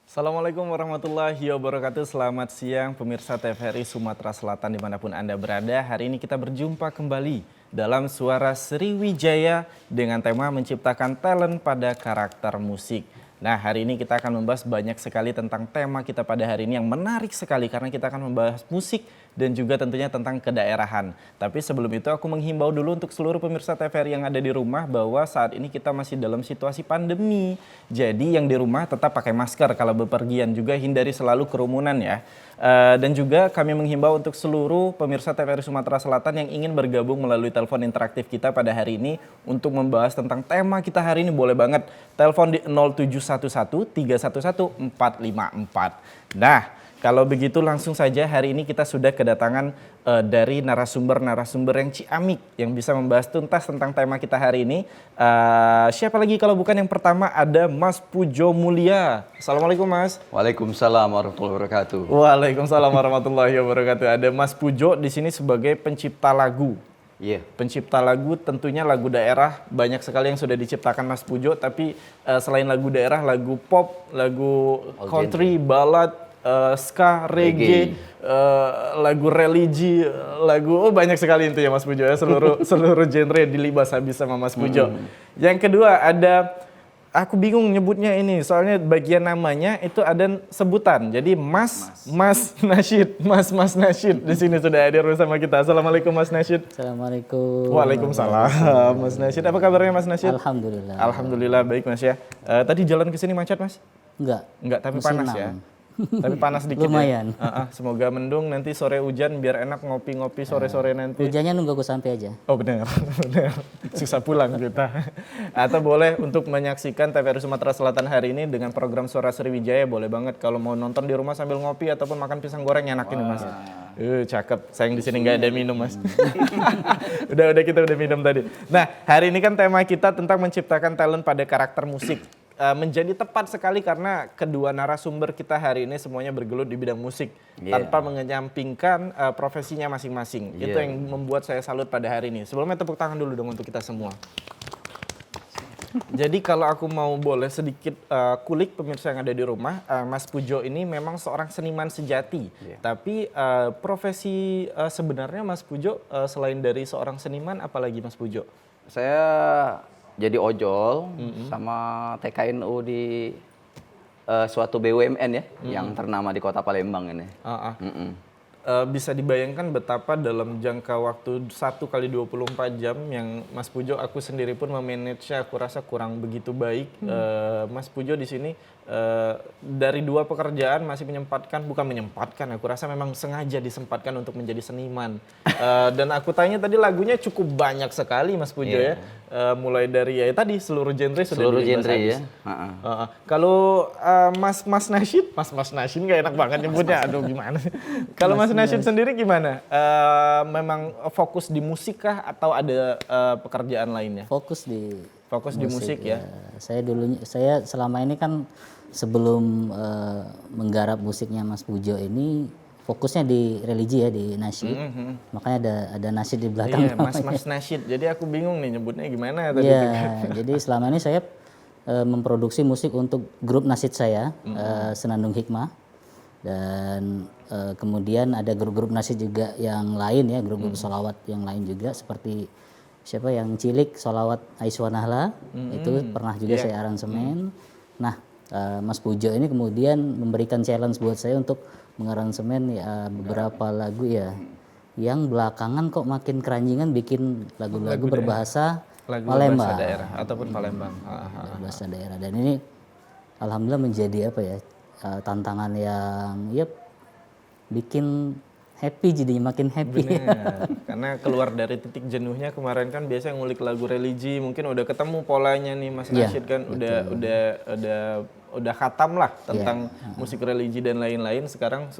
Assalamualaikum warahmatullahi wabarakatuh. Selamat siang pemirsa TVRI Sumatera Selatan dimanapun Anda berada. Hari ini kita berjumpa kembali dalam Suara Sriwijaya dengan tema menciptakan talent pada karakter musik. Nah, hari ini kita akan membahas banyak sekali tentang tema kita pada hari ini yang menarik sekali karena kita akan membahas musik dan juga tentunya tentang kedaerahan. Tapi sebelum itu aku menghimbau dulu untuk seluruh pemirsa TVRI yang ada di rumah bahwa saat ini kita masih dalam situasi pandemi. Jadi yang di rumah tetap pakai masker kalau bepergian, juga hindari selalu kerumunan ya. Dan juga kami menghimbau untuk seluruh pemirsa TVRI Sumatera Selatan yang ingin bergabung melalui telepon interaktif kita pada hari ini untuk membahas tentang tema kita hari ini, boleh banget telepon di 0711 311 454. Nah, kalau begitu langsung saja hari ini kita sudah kedatangan dari narasumber-narasumber yang ciamik yang bisa membahas tuntas tentang tema kita hari ini. Siapa lagi kalau bukan yang pertama ada Mas Pujo Mulia. Assalamualaikum Mas. Waalaikumsalam warahmatullahi wabarakatuh. Waalaikumsalam warahmatullahi wabarakatuh. Ada Mas Pujo di sini sebagai pencipta lagu. Iya. Pencipta lagu, tentunya lagu daerah banyak sekali yang sudah diciptakan Mas Pujo. Tapi selain lagu daerah, lagu pop, lagu country, ballad, ska, reggae, lagu religi, lagu banyak sekali itu ya Mas Pujo ya, seluruh genre dilibas habis sama Mas Pujo. Yang kedua ada, aku bingung nyebutnya ini soalnya bagian namanya itu ada sebutan. Jadi Mas Nasyid, Mas Nasyid di sini sudah hadir bersama kita. Assalamualaikum Mas Nasyid. Assalamualaikum. Waalaikumsalam Mas Nasyid. Apa kabarnya Mas Nasyid? Alhamdulillah. Alhamdulillah baik Mas ya. Tadi jalan ke sini macet Mas? Enggak, tapi musim panas ya. Tapi panas dikit. Lumayan. Ya. Semoga mendung, nanti sore hujan biar enak ngopi-ngopi sore-sore nanti. Hujannya nunggu aku sampai aja. Oh benar, benar. Susah pulang kita. Atau boleh untuk menyaksikan TVRI Sumatera Selatan hari ini dengan program Suara Sriwijaya, boleh banget kalau mau nonton di rumah sambil ngopi ataupun makan pisang goreng, enak ini Mas. Cakep. Sayang di sini nggak ada minum Mas. udah kita udah minum tadi. Nah, hari ini kan tema kita tentang menciptakan talent pada karakter musik. Menjadi tepat sekali karena kedua narasumber kita hari ini semuanya bergelut di bidang musik tanpa menyampingkan profesinya masing-masing. Itu yang membuat saya salut pada hari ini. Sebelumnya tepuk tangan dulu dong untuk kita semua. Jadi kalau aku mau boleh sedikit kulik pemirsa yang ada di rumah, Mas Pujo ini memang seorang seniman sejati. Tapi profesi sebenarnya Mas Pujo selain dari seorang seniman, apalagi Mas Pujo? Saya jadi ojol sama TKNU di suatu BUMN ya, yang ternama di Kota Palembang ini. Bisa dibayangkan betapa dalam jangka waktu 1 kali 24 jam yang Mas Pujo, aku sendiri pun memanage, aku rasa kurang begitu baik. Mas Pujo di sini dari 2 pekerjaan masih bukan menyempatkan, aku rasa memang sengaja disempatkan untuk menjadi seniman. Dan aku tanya tadi lagunya cukup banyak sekali Mas Pujo ya. Mulai dari ya tadi seluruh genre sudah Seluruh dilibas genre habis. ya. Kalau Mas Nasyid, Mas Nasyid nggak enak banget nyebutnya, aduh gimana sih. Kalau Mas Nasyid sendiri gimana? Memang fokus di musik kah atau ada pekerjaan lainnya? Fokus di musik ya. Saya selama ini kan sebelum menggarap musiknya Mas Pujo ini fokusnya di religi ya, di nasyid. Makanya ada nasyid di belakang. Iya, Mas Nasyid. Jadi aku bingung nih nyebutnya gimana tadi. Iya, jadi selama ini saya memproduksi musik untuk grup nasyid saya, Senandung Hikmah. Dan kemudian ada grup-grup nasyid juga yang lain ya, grup-grup sholawat yang lain juga seperti siapa yang Cilik, sholawat Aiswanahla, itu pernah juga saya aransemen. Nah, Mas Pujo ini kemudian memberikan challenge buat saya untuk mengaransemen beberapa lagu ya, yang belakangan kok makin keranjingan bikin lagu-lagu berbahasa Palembang. Bahasa daerah ataupun Palembang. Bahasa daerah, dan ini alhamdulillah menjadi apa ya, tantangan yang bikin happy, jadinya makin happy. Bener. Karena keluar dari titik jenuhnya kemarin kan biasa ngulik lagu religi, mungkin udah ketemu polanya nih Mas Nasyid kan, udah khatam lah tentang musik religi dan lain-lain. Sekarang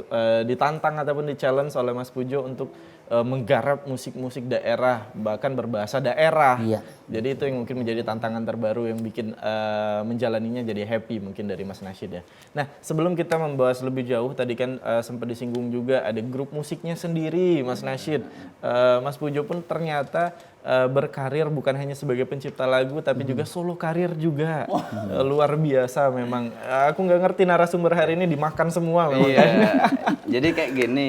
ditantang ataupun di-challenge oleh Mas Pujo untuk menggarap musik-musik daerah, bahkan berbahasa daerah. Jadi itu yang mungkin menjadi tantangan terbaru yang bikin menjalaninya jadi happy mungkin dari Mas Nasyid ya. Nah, sebelum kita membahas lebih jauh, tadi kan sempat disinggung juga ada grup musiknya sendiri Mas Nasyid. Mas Pujo pun ternyata berkarir bukan hanya sebagai pencipta lagu tapi juga solo karir juga. Luar biasa memang. Aku nggak ngerti narasumber hari ini dimakan semua memang. Iya. Jadi kayak gini,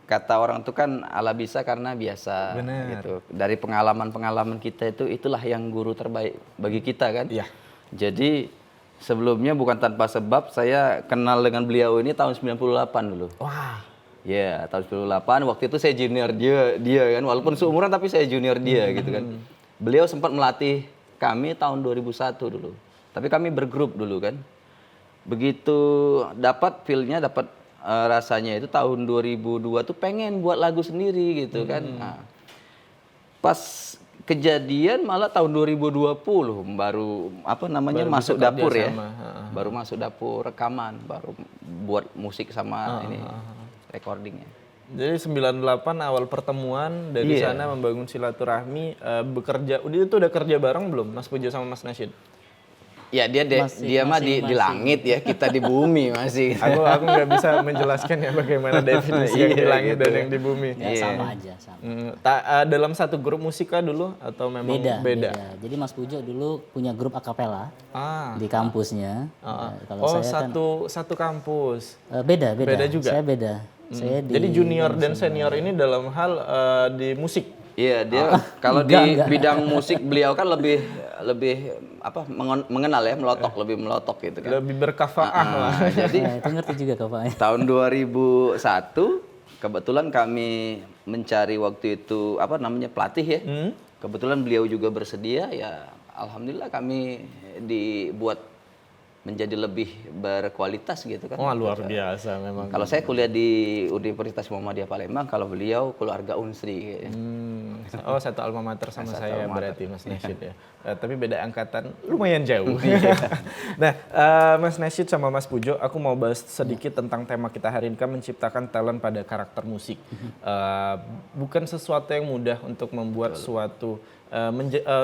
kata orang tuh kan ala bisa karena biasa. Benar. Gitu. Dari pengalaman-pengalaman kita itulah yang guru terbaik bagi kita kan. Iya. Jadi sebelumnya bukan tanpa sebab saya kenal dengan beliau ini tahun 98 dulu. Wah. Ya, tahun 98 waktu itu saya junior dia kan, walaupun seumuran tapi saya junior dia gitu kan. Beliau sempat melatih kami tahun 2001 dulu. Tapi kami bergrup dulu kan. Begitu dapat feel-nya, dapat rasanya itu tahun 2002 tuh pengen buat lagu sendiri gitu kan. Nah, pas kejadian malah tahun 2020 baru masuk bisa dapur kerja ya. sama. Baru masuk dapur rekaman, baru buat musik sama ini recordingnya. Jadi 98 awal pertemuan dari Iya. sana membangun silaturahmi, bekerja. Itu udah kerja bareng belum Mas Pujo sama Mas Nasyid? Ya dia mah di langit ya, kita di bumi masih. Aku nggak bisa menjelaskan ya bagaimana definisi yang di Iya, langit gitu. dan yang di bumi. Ya sama aja, sama. Dalam satu grup musik kah dulu atau memang beda? Jadi Mas Pujo dulu punya grup akapela Ah. di kampusnya. Kalau Oh, saya kan satu kampus. beda. Beda juga? Saya beda. Saya di Jadi junior dan senior ini dalam hal di musik. Iya, dia kalau di bidang musik beliau kan lebih mengenal ya, lebih melotok gitu kan. Lebih berkafaah lah. Jadi Nah, itu ngerti juga Kak. tahun 2001 kebetulan kami mencari waktu itu pelatih ya. Kebetulan beliau juga bersedia ya, alhamdulillah kami dibuat menjadi lebih berkualitas gitu kan. Wah, luar biasa memang. Kalau saya kuliah di Universitas Muhammadiyah Palembang, kalau beliau keluarga Unsri. Oh, satu alma mater sama Satu saya alma mater. berarti Mas Nasyid ya. Tapi beda angkatan lumayan jauh. Nah, Mas Nasyid sama Mas Pujo, aku mau bahas sedikit tentang tema kita hari ini kan menciptakan talent pada karakter musik. Bukan sesuatu yang mudah untuk membuat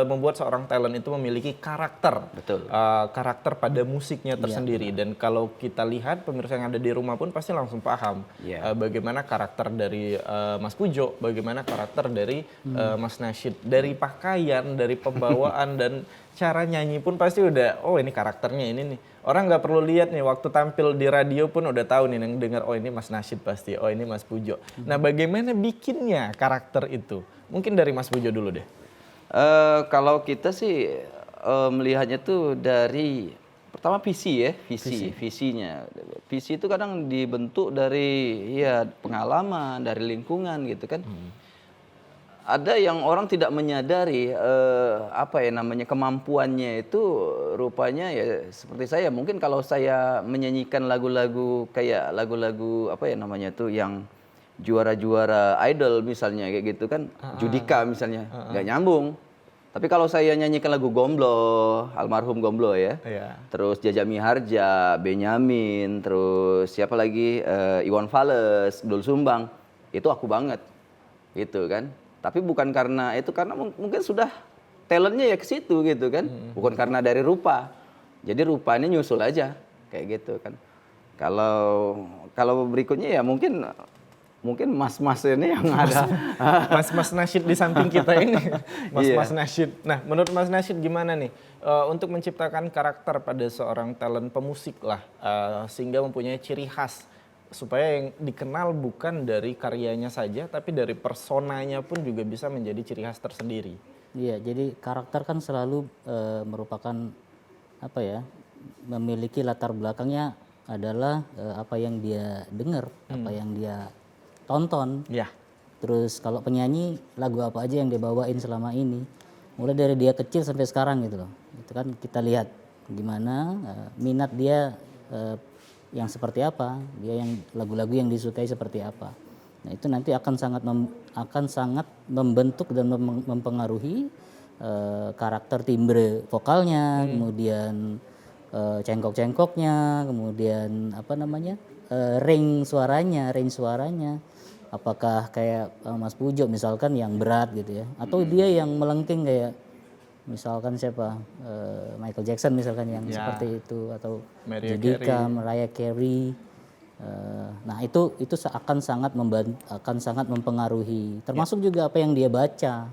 membuat seorang talent itu memiliki karakter. Betul. Karakter pada musiknya tersendiri. Dan kalau kita lihat pemirsa yang ada di rumah pun pasti langsung paham bagaimana karakter dari Mas Pujo, bagaimana karakter dari Mas Nasyid, dari pakaian, dari pembawaan dan cara nyanyi pun pasti udah, oh ini karakternya ini nih. Orang nggak perlu lihat nih, waktu tampil di radio pun udah tahu nih, yang dengar, oh ini Mas Nasyid pasti, oh ini Mas Pujo. Nah, bagaimana bikinnya karakter itu? Mungkin dari Mas Pujo dulu deh. Kalau kita sih melihatnya tuh dari pertama visinya. Visi itu kadang dibentuk dari ya pengalaman, dari lingkungan gitu kan. Ada yang orang tidak menyadari kemampuannya itu rupanya ya seperti saya. Mungkin kalau saya menyanyikan lagu-lagu kayak lagu-lagu yang juara-juara idol misalnya kayak gitu kan, Judika misalnya, nggak nyambung. Tapi kalau saya nyanyikan lagu Gomblo, almarhum Gomblo ya, terus Jaja Miharja, Benyamin, terus siapa lagi, Iwan Fals, Doel Sumbang, itu aku banget, gitu kan. Tapi bukan karena itu, karena mungkin sudah talentnya ya ke situ gitu kan, bukan karena dari rupa. Jadi rupanya nyusul aja, kayak gitu kan. Kalau berikutnya ya mungkin mas-mas ini yang ada. Mas Nasyid di samping kita ini. Mas Nasyid. Nah, menurut Mas Nasyid gimana nih? Untuk menciptakan karakter pada seorang talent pemusik lah. Sehingga mempunyai ciri khas. Supaya yang dikenal bukan dari karyanya saja, tapi dari personanya pun juga bisa menjadi ciri khas tersendiri. Iya, jadi karakter kan selalu merupakan memiliki latar belakangnya adalah apa yang dia dengar, apa yang dia tonton. Ya. Terus kalau penyanyi, lagu apa aja yang dia bawain selama ini, mulai dari dia kecil sampai sekarang gitu loh. Itu kan kita lihat gimana minat dia yang seperti apa, dia yang lagu-lagu yang disukai seperti apa. Nah, itu nanti akan sangat membentuk dan mempengaruhi karakter timbre vokalnya, kemudian cengkok-cengkoknya, kemudian range suaranya. Apakah kayak Mas Pujo misalkan yang berat gitu ya, atau dia yang melengking kayak misalkan siapa, Michael Jackson misalkan yang seperti itu, atau Judika, Mariah Carey, Nah itu akan sangat mempengaruhi, termasuk juga apa yang dia baca,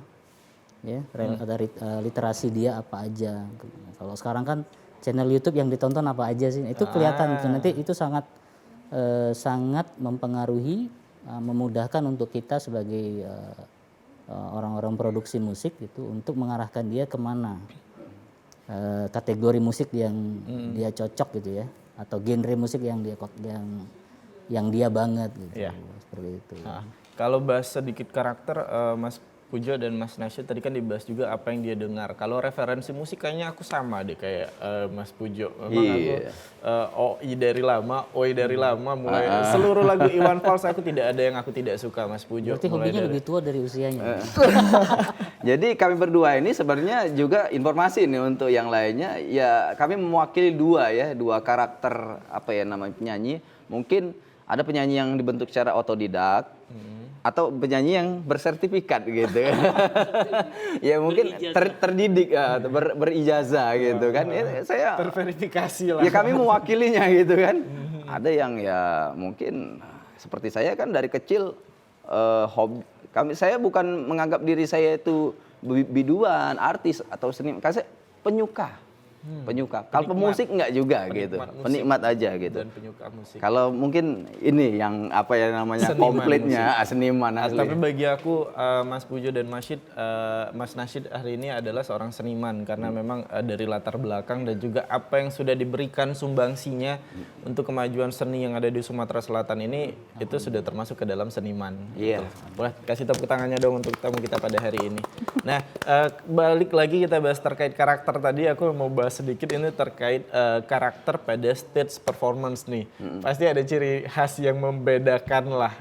ya dari literasi dia apa aja. Kalau sekarang kan channel YouTube yang ditonton apa aja sih, itu kelihatan tuh. Nanti itu sangat mempengaruhi, memudahkan untuk kita sebagai orang-orang produksi musik gitu untuk mengarahkan dia kemana kategori musik yang dia cocok gitu ya, atau genre musik yang dia banget gitu. Iya. Seperti itu. Kalau bahas sedikit karakter, Mas Pujo dan Mas Nasyid tadi kan dibahas juga apa yang dia dengar. Kalau referensi musik kayaknya aku sama deh kayak Mas Pujo. Memang aku OI dari lama, OI dari lama, mulai seluruh lagu Iwan Fals aku tidak ada yang aku tidak suka, Mas Pujo. Berarti hobinya lebih tua dari usianya. Jadi kami berdua ini sebenarnya juga informasi nih untuk yang lainnya. Ya kami mewakili dua karakter apa ya namanya penyanyi. Mungkin ada penyanyi yang dibentuk secara otodidak atau penyanyi yang bersertifikat gitu. Ya mungkin terdidik atau berijazah gitu kan. Ya, saya Terverifikasi lah. ya kami mewakilinya gitu kan. Ada yang ya mungkin seperti saya kan dari kecil hobi. Saya bukan menganggap diri saya itu biduan, artis atau seniman. Karena saya penyuka. Kalau pemusik enggak juga gitu. Penikmat aja gitu. Dan penyuka musik. Kalau mungkin ini yang apa ya namanya Seniman komplitnya seniman asli. Tapi bagi aku Mas Pujo dan Mas Nasyid hari ini adalah seorang seniman karena memang dari latar belakang dan juga apa yang sudah diberikan sumbangsinya untuk kemajuan seni yang ada di Sumatera Selatan ini itu sudah termasuk ke dalam seniman. Iya. Boleh kasih tepuk tangannya dong untuk tamu kita pada hari ini. Nah, balik lagi kita bahas terkait karakter tadi, aku mau bahas sedikit ini terkait karakter pada stage performance nih. Pasti ada ciri khas yang membedakan lah.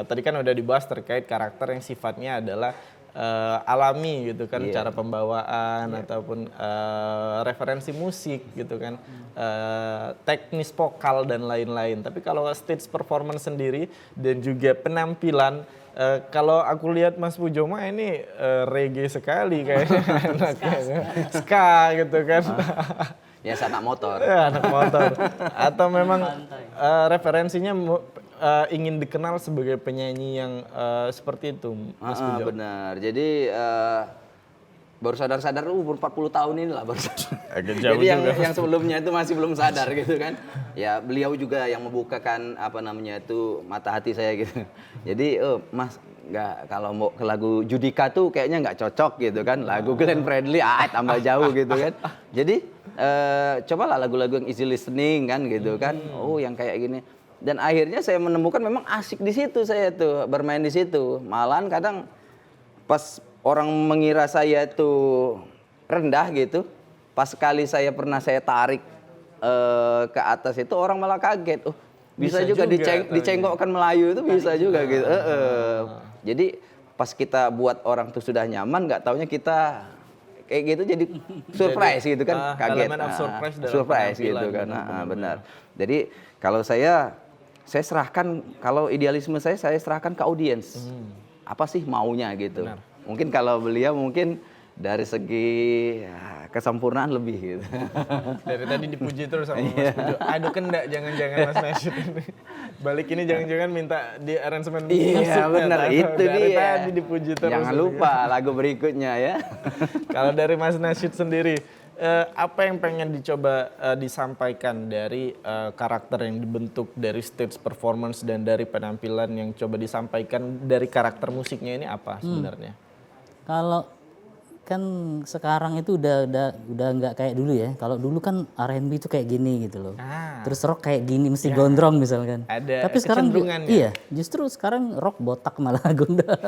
Tadi kan udah dibahas terkait karakter yang sifatnya adalah alami gitu kan, cara pembawaan ataupun referensi musik gitu kan, teknis vokal dan lain-lain. Tapi kalau stage performance sendiri dan juga penampilan, kalau aku lihat Mas Pujo mah ini reggae sekali kayaknya, anaknya ska gitu kan. Ya anak motor. Ya, anak motor. Atau memang referensinya ingin dikenal sebagai penyanyi yang seperti itu, Mas Pujo. Benar. Jadi baru sadar-sadar umur 40 tahun ini lah baru sadar. Agak jauh Jadi juga. yang sebelumnya itu masih belum sadar gitu kan. Ya beliau juga yang membukakan apa namanya itu mata hati saya gitu. Jadi Mas nggak, kalau mau ke lagu Judika tuh kayaknya nggak cocok gitu kan. Lagu Glenn Fredly tambah jauh gitu kan. Jadi cobalah lagu-lagu yang easy listening kan gitu kan. Oh yang kayak gini. Dan akhirnya saya menemukan memang asik di situ saya tuh bermain di situ. Malahan kadang pas orang mengira saya tuh rendah gitu, pas sekali saya tarik ke atas itu orang malah kaget. Oh bisa juga dicenggokkan Melayu itu bisa juga gitu. Jadi pas kita buat orang tuh sudah nyaman, nggak taunya kita kayak gitu jadi surprise gitu kan, kaget. Elemen of surprise dalam Surprise gitu penampilan, kan. Benar. Jadi kalau saya serahkan, kalau idealisme saya serahkan ke audiens. Apa sih maunya gitu. Benar. Mungkin kalau beliau mungkin dari segi kesempurnaan lebih gitu. Dari tadi dipuji terus sama Mas Pujo. Aduh kendak, jangan-jangan Mas Nasyid ini. Balik ini jangan-jangan minta di aransemen Iya benar, itu dari dia. tadi dipuji terus. Jangan lupa lagu berikutnya ya. Kalau dari Mas Nasyid sendiri, apa yang pengen dicoba disampaikan dari karakter yang dibentuk dari stage performance dan dari penampilan yang coba disampaikan dari karakter musiknya ini apa sebenarnya? Kalau kan sekarang itu udah nggak kayak dulu ya. Kalau dulu kan R&B itu kayak gini gitu loh. Terus rock kayak gini mesti gondrong misalkan. Ada tapi sekarang kecenderungannya. iya, justru sekarang rock botak malah gondang.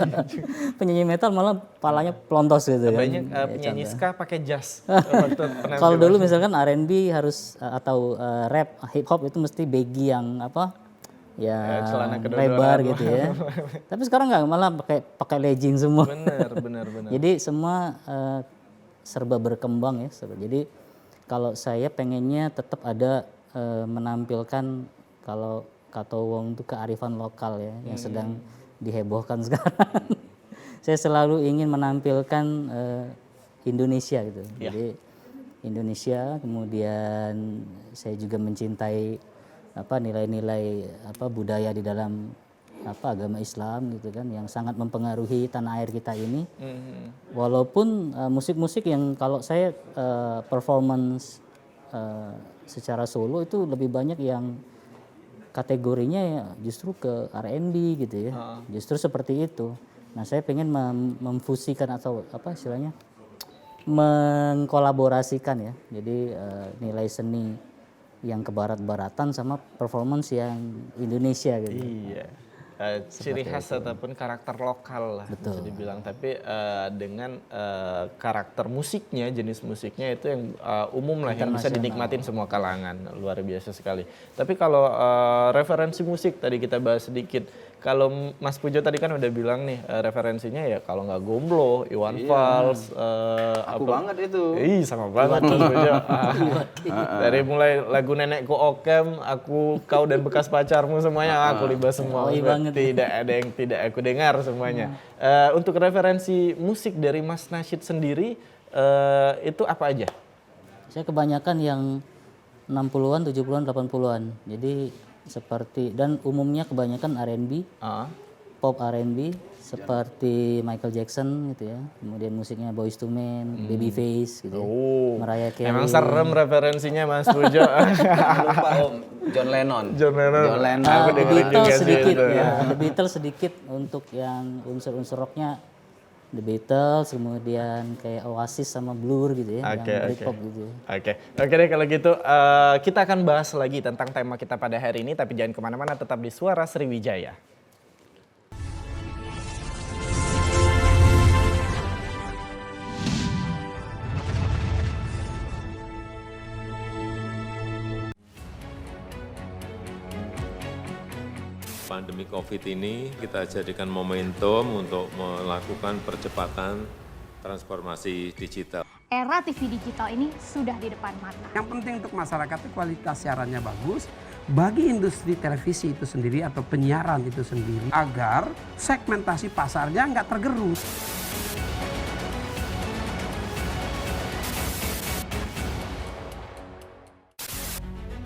Penyanyi metal malah palanya pelontos gitu kan. Banyak penyanyi ska pakai jas. waktu penampilan. Kalau dulu misalkan R&B harus atau rap, hip hop itu mesti baggy yang apa? Ya celana lebar gitu ya. Tapi sekarang nggak, malah pakai legging semua. Benar. Jadi semua serba berkembang ya. Jadi kalau saya pengennya tetap ada menampilkan, kalau kata wong itu kearifan lokal ya yang sedang dihebohkan sekarang. Saya selalu ingin menampilkan Indonesia gitu. Jadi Indonesia, kemudian saya juga mencintai nilai-nilai budaya di dalam agama Islam gitu kan, yang sangat mempengaruhi tanah air kita ini. Walaupun musik-musik yang kalau saya performance secara solo itu lebih banyak yang kategorinya ya justru ke R&B gitu ya, justru seperti itu. Nah saya pengen memfusikan atau istilahnya mengkolaborasikan ya, jadi nilai seni yang kebarat-baratan sama performance yang Indonesia gitu. Iya. Ciri khas ataupun karakter lokal lah bisa dibilang, tapi dengan karakter musiknya, jenis musiknya itu yang umum lah, yang bisa dinikmatin semua kalangan, luar biasa sekali. Tapi kalau referensi musik tadi kita bahas sedikit, kalau Mas Pujo tadi kan udah bilang nih referensinya ya kalau nggak Gomblo, Iwan Fals, Aku banget itu. sama banget Mas Pujo. Dari mulai lagu Nenekku Okem, Aku, Kau dan Bekas Pacarmu semuanya aku libas semua. Tidak ada yang tidak aku dengar semuanya. Untuk referensi musik dari Mas Nasyid sendiri itu apa aja? Saya kebanyakan yang 60-an, 70-an, 80-an. Jadi seperti, dan umumnya kebanyakan R&B, pop R&B seperti Michael Jackson gitu ya. Kemudian musiknya Boyz II Men, Babyface gitu. Mariah Carey. Emang serem referensinya Mas Pujo. Jangan lupa Om, John Lennon. The Beatles sedikit ya. The Beatles sedikit untuk yang unsur-unsur rocknya. The Beatles, kemudian kayak Oasis sama Blur gitu ya, yang Britpop gitu. Oke deh kalau gitu kita akan bahas lagi tentang tema kita pada hari ini, tapi jangan kemana-mana, tetap di Suara Sriwijaya. Pandemi COVID ini kita jadikan momentum untuk melakukan percepatan transformasi digital. Era TV digital ini sudah di depan mata. Yang penting untuk masyarakat itu kualitas siarannya bagus. Bagi industri televisi itu sendiri atau penyiaran itu sendiri, agar segmentasi pasarnya nggak tergerus.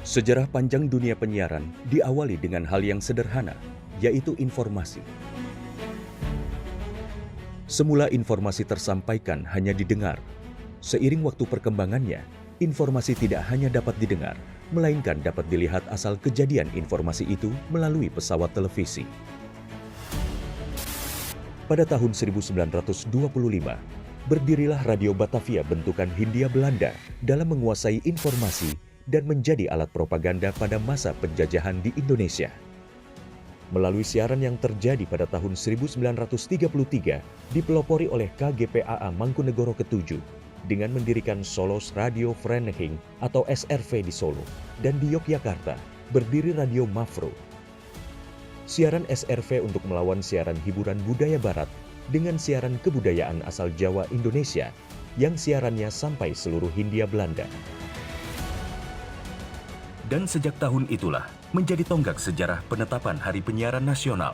Sejarah panjang dunia penyiaran diawali dengan hal yang sederhana, yaitu informasi. Semula informasi tersampaikan hanya didengar. Seiring waktu perkembangannya, informasi tidak hanya dapat didengar, melainkan dapat dilihat asal kejadian informasi itu melalui pesawat televisi. Pada tahun 1925, berdirilah Radio Batavia bentukan Hindia Belanda dalam menguasai informasi dan menjadi alat propaganda pada masa penjajahan di Indonesia. Melalui siaran yang terjadi pada tahun 1933, dipelopori oleh KGPAA Mangkunegoro ke-7 dengan mendirikan Solos Radio Vereniging atau SRV di Solo, dan di Yogyakarta berdiri Radio Mafro. Siaran SRV untuk melawan siaran hiburan budaya barat dengan siaran kebudayaan asal Jawa Indonesia yang siarannya sampai seluruh Hindia Belanda. Dan sejak tahun itulah menjadi tonggak sejarah penetapan Hari Penyiaran Nasional.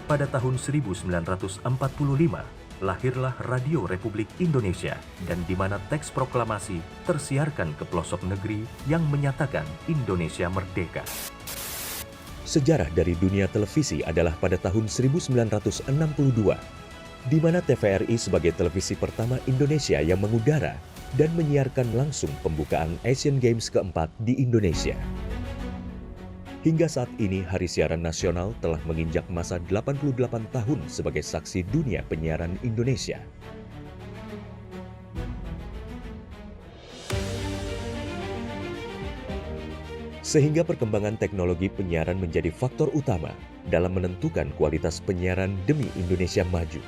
Pada tahun 1945, lahirlah Radio Republik Indonesia, dan di mana teks proklamasi tersiarkan ke pelosok negeri yang menyatakan Indonesia merdeka. Sejarah dari dunia televisi adalah pada tahun 1962, di mana TVRI sebagai televisi pertama Indonesia yang mengudara dan menyiarkan langsung pembukaan Asian Games keempat di Indonesia. Hingga saat ini, Hari Siaran Nasional telah menginjak masa 88 tahun sebagai saksi dunia penyiaran Indonesia. Sehingga perkembangan teknologi penyiaran menjadi faktor utama dalam menentukan kualitas penyiaran demi Indonesia maju.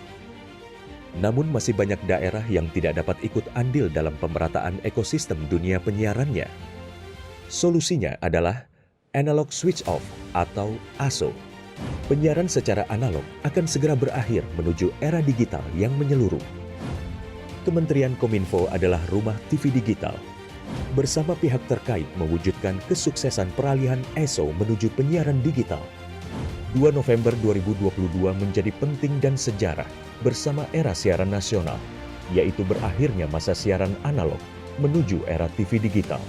Namun masih banyak daerah yang tidak dapat ikut andil dalam pemerataan ekosistem dunia penyiarannya. Solusinya adalah analog switch off atau ASO. Penyiaran secara analog akan segera berakhir menuju era digital yang menyeluruh. Kementerian Kominfo adalah rumah TV digital. Bersama pihak terkait mewujudkan kesuksesan peralihan ESO menuju penyiaran digital. 2 November 2022 menjadi penting dan sejarah bersama era siaran nasional, yaitu berakhirnya masa siaran analog menuju era TV digital.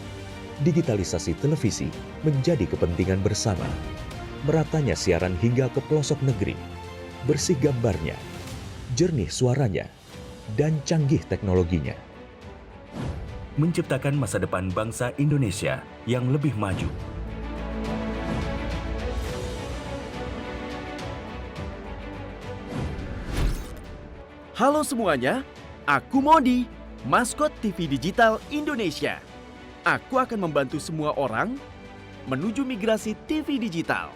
digitalisasi televisi menjadi kepentingan bersama. Meratanya siaran hingga ke pelosok negeri, bersih gambarnya, jernih suaranya, dan canggih teknologinya. Menciptakan masa depan bangsa Indonesia yang lebih maju. Halo semuanya, aku Modi, maskot TV Digital Indonesia. Aku akan membantu semua orang menuju migrasi TV digital.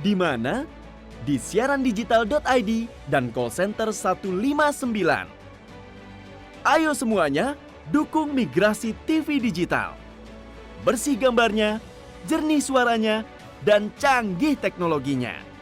Di mana? Di siarandigital.id dan call center 159. Ayo semuanya, dukung migrasi TV digital. Bersih gambarnya, jernih suaranya, dan canggih teknologinya.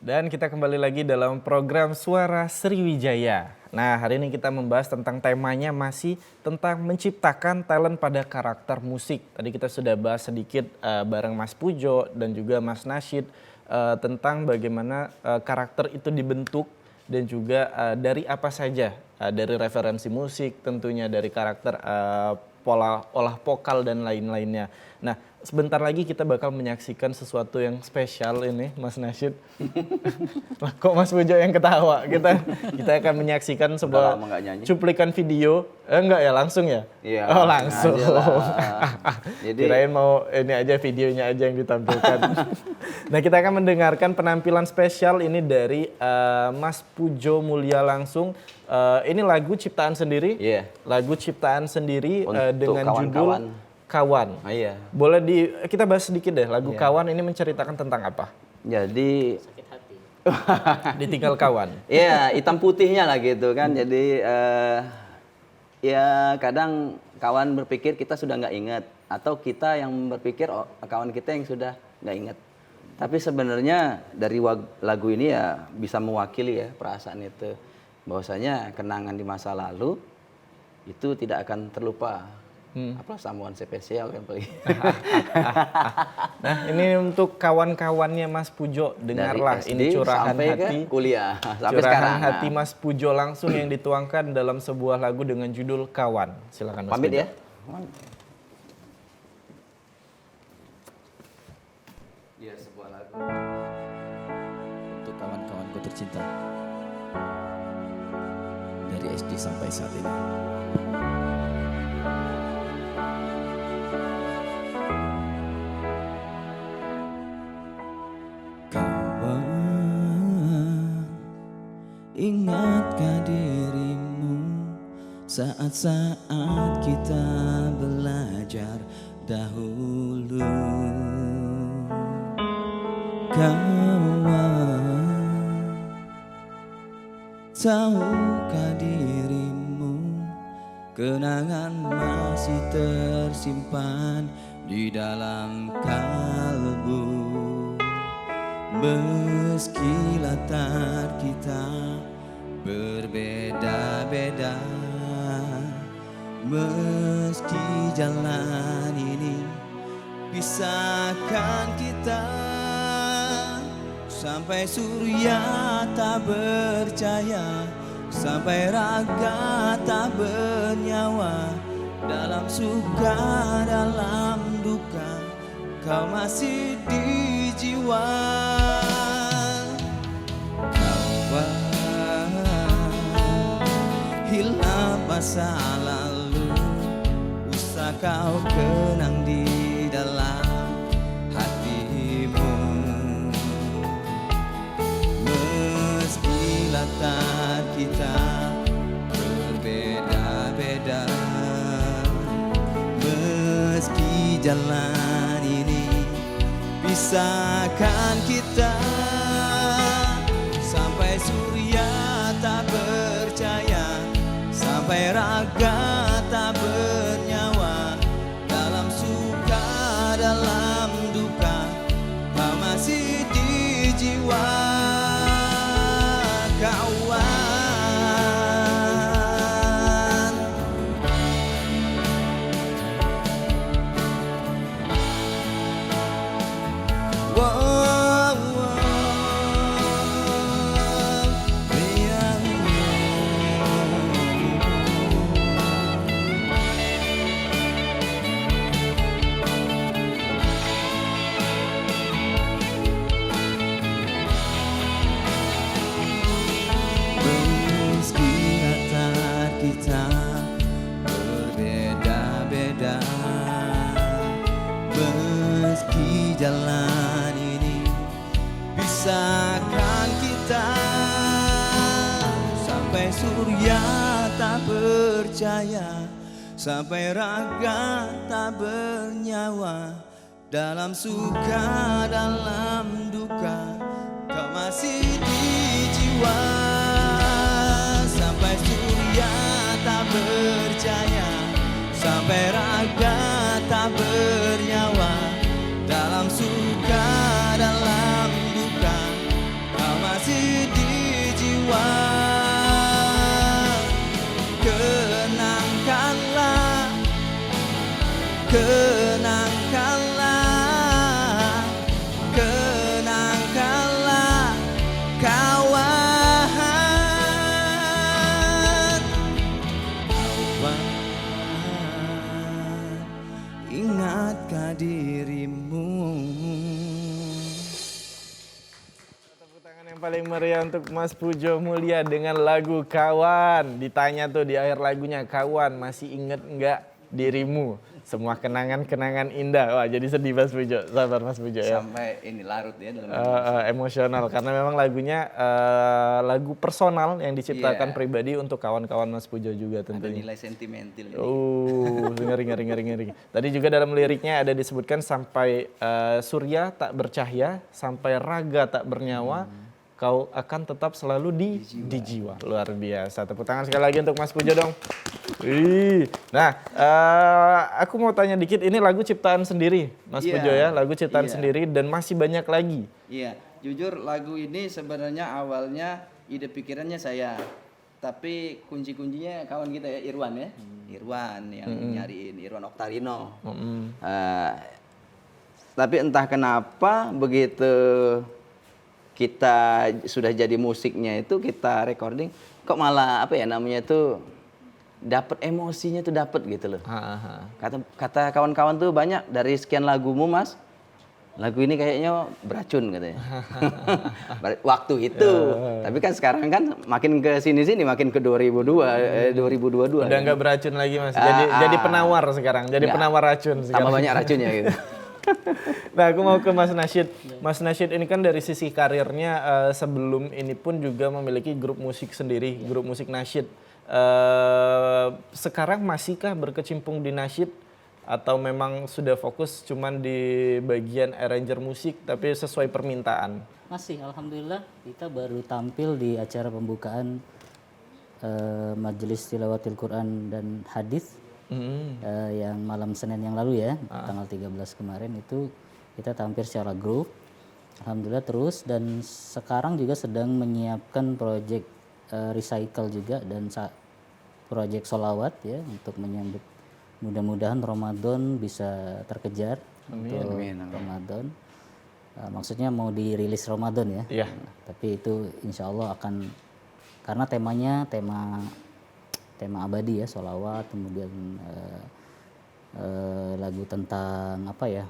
Dan kita kembali lagi dalam program Suara Sriwijaya. Nah, hari ini kita membahas tentang temanya masih tentang menciptakan talent pada karakter musik. Tadi kita sudah bahas sedikit bareng Mas Pujo dan juga Mas Nasyid tentang bagaimana karakter itu dibentuk dan juga dari apa saja. Dari referensi musik, tentunya dari karakter, pola olah vokal dan lain-lainnya. Nah, sebentar lagi kita bakal menyaksikan sesuatu yang spesial ini, Mas Nasyid. Kok Mas Pujo yang ketawa? Kita akan menyaksikan sebuah cuplikan video. Enggak ya, langsung ya? Iya. Oh, langsung. Jadi Kirain mau ini aja, videonya aja yang ditampilkan. Nah, kita akan mendengarkan penampilan spesial ini dari Mas Pujo Mulya langsung. Ini lagu ciptaan sendiri. Iya. Lagu ciptaan sendiri dengan kawan-kawan. judul Kawan. Oh, iya. Boleh kita bahas sedikit deh, lagu Kawan ini menceritakan tentang apa? Jadi Ditinggal kawan. Iya, hitam putihnya lah gitu kan. Jadi ya kadang kawan berpikir kita sudah nggak ingat, atau kita yang berpikir kawan kita yang sudah nggak ingat. Tapi sebenarnya dari lagu ini ya bisa mewakili ya perasaan itu, bahwasanya kenangan di masa lalu itu tidak akan terlupa. Apa sambungan spesial yang paling. Nah, ini untuk kawan-kawannya Mas Pujo, dengarlah ini curahan hati kuliah sampai curahan sekarang. hati Mas Pujo langsung yang dituangkan dalam sebuah lagu dengan judul Kawan. Silakan Mas Pamit Pujo. ya. Ya, sebuah lagu untuk kawan-kawanku tercinta dari SD sampai saat ini. Ingatkah dirimu saat-saat kita belajar dahulu? Kawan, tahukah dirimu kenangan masih tersimpan di dalam kalbu? Meski latar kita berbeda-beda, meski jalan ini pisahkan kita, sampai surya tak percaya, sampai raga tak bernyawa, dalam suka dalam duka kau masih di jiwa. Kawan, hilang masa lalu, usah kau kenang di dalam hatimu. Meski latar kita berbeda-beda, meski jalan ini pisahkan kita, sampai surya tak percaya, sampai raga tak bernyawa, dalam suka dalam duka kau masih di jiwa. Kawan, surya tak percaya, sampai raga tak bernyawa. Dalam suka, dalam duka, kau masih di jiwa. Sampai surya tak percaya, sampai raga tak bernyawa. Dalam suka, dalam duka, kau masih di jiwa. Kenangkanlah, kenangkanlah, kenangkanlah kawan. Kawan, ingatkah dirimu? Tepuk tangan yang paling meriah untuk Mas Pujo Mulia dengan lagu Kawan. Ditanya tuh di akhir lagunya, kawan masih inget nggak dirimu? Semua kenangan-kenangan indah. Wah, jadi sedih Mas Pujo. Sabar Mas Pujo ya. Sampai ini larut ya dalam Emosional karena memang lagunya lagu personal yang diciptakan Iya. pribadi untuk kawan-kawan Mas Pujo juga ada tentunya. nilai sentimental ini. Ngeri. Tadi juga dalam liriknya ada disebutkan sampai surya tak bercahaya, sampai raga tak bernyawa, kau akan tetap selalu di jiwa. Luar biasa. Tepuk tangan sekali lagi untuk Mas Pujo dong. Wih. Nah, aku mau tanya dikit, ini lagu ciptaan sendiri Mas Iya. Pujo ya, lagu ciptaan Iya. sendiri dan masih banyak lagi. Iya, jujur lagu ini sebenarnya awalnya ide pikirannya saya. Tapi kunci-kuncinya kawan kita ya, Irwan ya. Irwan yang nyariin, Irwan Oktarino. Tapi entah kenapa begitu kita sudah jadi musiknya itu, kita recording, kok malah apa ya namanya itu, dapat emosinya tuh dapat gitu loh. Kata kawan-kawan tuh banyak, dari sekian lagumu Mas, lagu ini kayaknya beracun katanya. Waktu itu. Tapi kan sekarang kan makin ke sini-sini, makin ke 2022. Udah nggak beracun lagi Mas. Jadi penawar sekarang, jadi Nggak. penawar racun sekarang. Tambah banyak racunnya gitu. Nah, aku mau ke Mas Nasyid. Mas Nasyid ini kan dari sisi karirnya sebelum ini pun juga memiliki grup musik sendiri, grup musik nasyid. Sekarang masihkah berkecimpung di nasyid atau memang sudah fokus cuman di bagian arranger musik tapi sesuai permintaan? Masih, alhamdulillah kita baru tampil di acara pembukaan Majelis Tilawatil Quran dan Hadis yang malam Senin yang lalu ya, tanggal 13 kemarin itu kita tampil secara grup. Alhamdulillah terus, dan sekarang juga sedang menyiapkan proyek recycle juga dan proyek solawat ya untuk menyambut mudah-mudahan Ramadan bisa terkejar untuk Ramadan. Maksudnya mau dirilis Ramadan ya. Iya. Tapi itu insya Allah akan, karena temanya tema abadi ya, solawat, kemudian lagu tentang apa ya,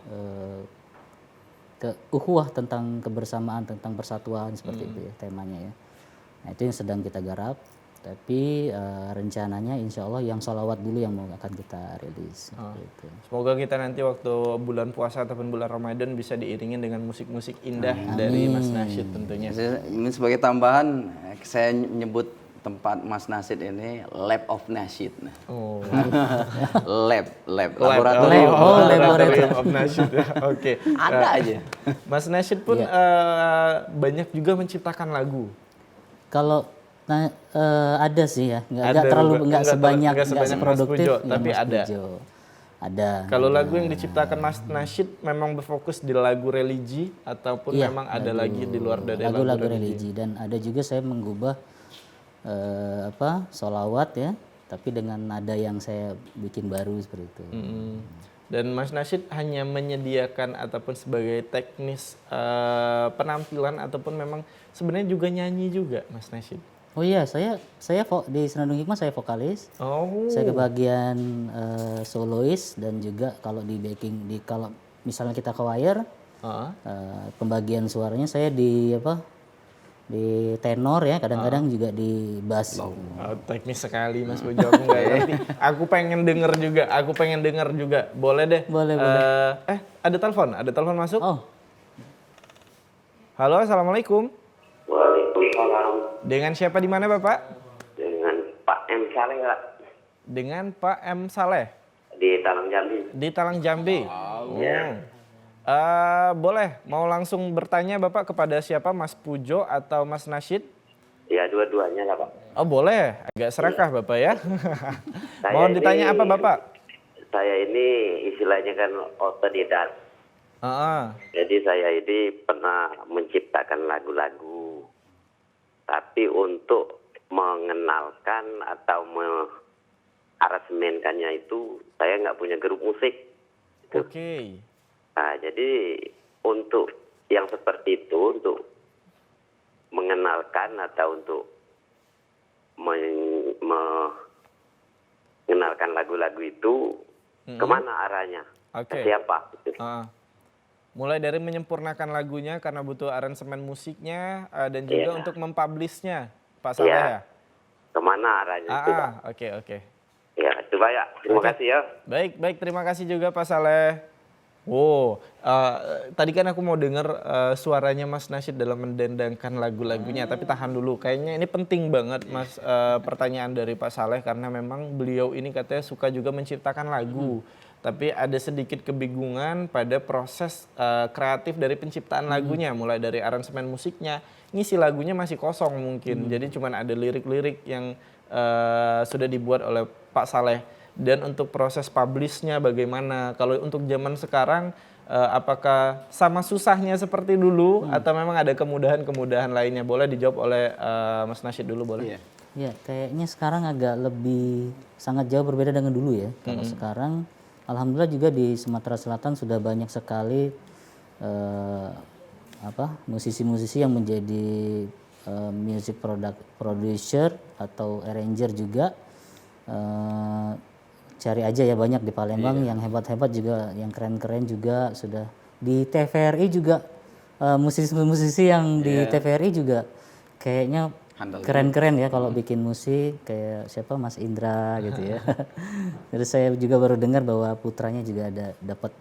ukhuwah, tentang kebersamaan, tentang persatuan, seperti itu ya temanya ya. Nah itu yang sedang kita garap, tapi rencananya insya Allah yang solawat dulu yang akan kita rilis. Gitu. Semoga kita nanti waktu bulan puasa ataupun bulan Ramadan bisa diiringin dengan musik-musik indah dari Mas Nasyid tentunya. Ini sebagai tambahan, saya nyebut tempat Mas Nasyid ini Lab of Nasyid. Oh. lab laboratorium. Laboratorium of Nasyid ya. Oke. Ada aja. Mas Nasyid pun banyak juga menciptakan lagu. Kalau ada sih ya, nggak sebanyak seproduktif Pujo, tapi Mas ada. Pujo. Ada. Kalau lagu yang diciptakan Mas Nasyid memang berfokus di lagu religi ataupun memang ada lagi di luar dari lagu religi, dan ada juga saya mengubah solawat ya, tapi dengan nada yang saya bikin baru seperti itu. Dan Mas Nasyid hanya menyediakan ataupun sebagai teknis penampilan ataupun memang sebenarnya juga nyanyi juga Mas Nasyid. Oh iya, saya di Senandung Hikmah saya vokalis. Oh. Saya kebagian solois, dan juga kalau di backing, kalau misalnya kita ke wire, pembagian suaranya saya di tenor ya, kadang-kadang juga di bass. Teknis sekali Mas Pujo, aku nggak ngerti. Aku pengen dengar juga. Boleh deh. Boleh. Ada telepon masuk. Oh. Halo, assalamualaikum. Waalaikumsalam. Dengan siapa di mana Bapak? Dengan Saleh, Pak. Dengan Pak M. Saleh Di Talang Jambi. di Talang Jambi. Boleh, mau langsung bertanya Bapak kepada siapa, Mas Pujo atau Mas Nasyid? Ya, dua-duanya lah, Pak. Oh boleh, agak serakah Bapak ya. Saya Mau ditanya apa Bapak? Saya ini istilahnya kan otodidak. Jadi saya ini pernah menciptakan lagu-lagu. Tapi untuk mengenalkan atau aransemenkannya itu saya nggak punya grup musik. Oke. Nah, jadi untuk yang seperti itu, untuk mengenalkan atau untuk mengenalkan lagu-lagu itu, kemana arahnya? Oke. Ke siapa? Mulai dari menyempurnakan lagunya karena butuh aransemen musiknya dan juga untuk mempublishnya, Pak Saleh ya? Kemana arahnya itu, Pak? Oke. Ya, coba ya. Terima kasih ya. Baik, terima kasih juga Pak Saleh. Tadi kan aku mau dengar suaranya Mas Nasyid dalam mendendangkan lagu-lagunya, tapi tahan dulu. Kayaknya ini penting banget Mas, pertanyaan dari Pak Saleh karena memang beliau ini katanya suka juga menciptakan lagu. Tapi ada sedikit kebingungan pada proses kreatif dari penciptaan lagunya, mulai dari aransemen musiknya, ngisi lagunya masih kosong mungkin. Jadi cuman ada lirik-lirik yang sudah dibuat oleh Pak Saleh. Dan untuk proses publishnya bagaimana? Kalau untuk zaman sekarang, apakah sama susahnya seperti dulu atau memang ada kemudahan-kemudahan lainnya? Boleh dijawab oleh Mas Nasyid dulu, boleh? Ya, kayaknya sekarang agak lebih sangat jauh berbeda dengan dulu ya. Kalau sekarang, alhamdulillah juga di Sumatera Selatan sudah banyak sekali musisi-musisi yang menjadi music producer atau arranger juga. Cari aja ya, banyak di Palembang yang hebat-hebat juga, yang keren-keren juga sudah. Di TVRI juga musisi-musisi yang di TVRI juga kayaknya keren-keren ya kalau bikin musik, kayak siapa, Mas Indra gitu ya. Terus saya juga baru dengar bahwa putranya juga ada dapat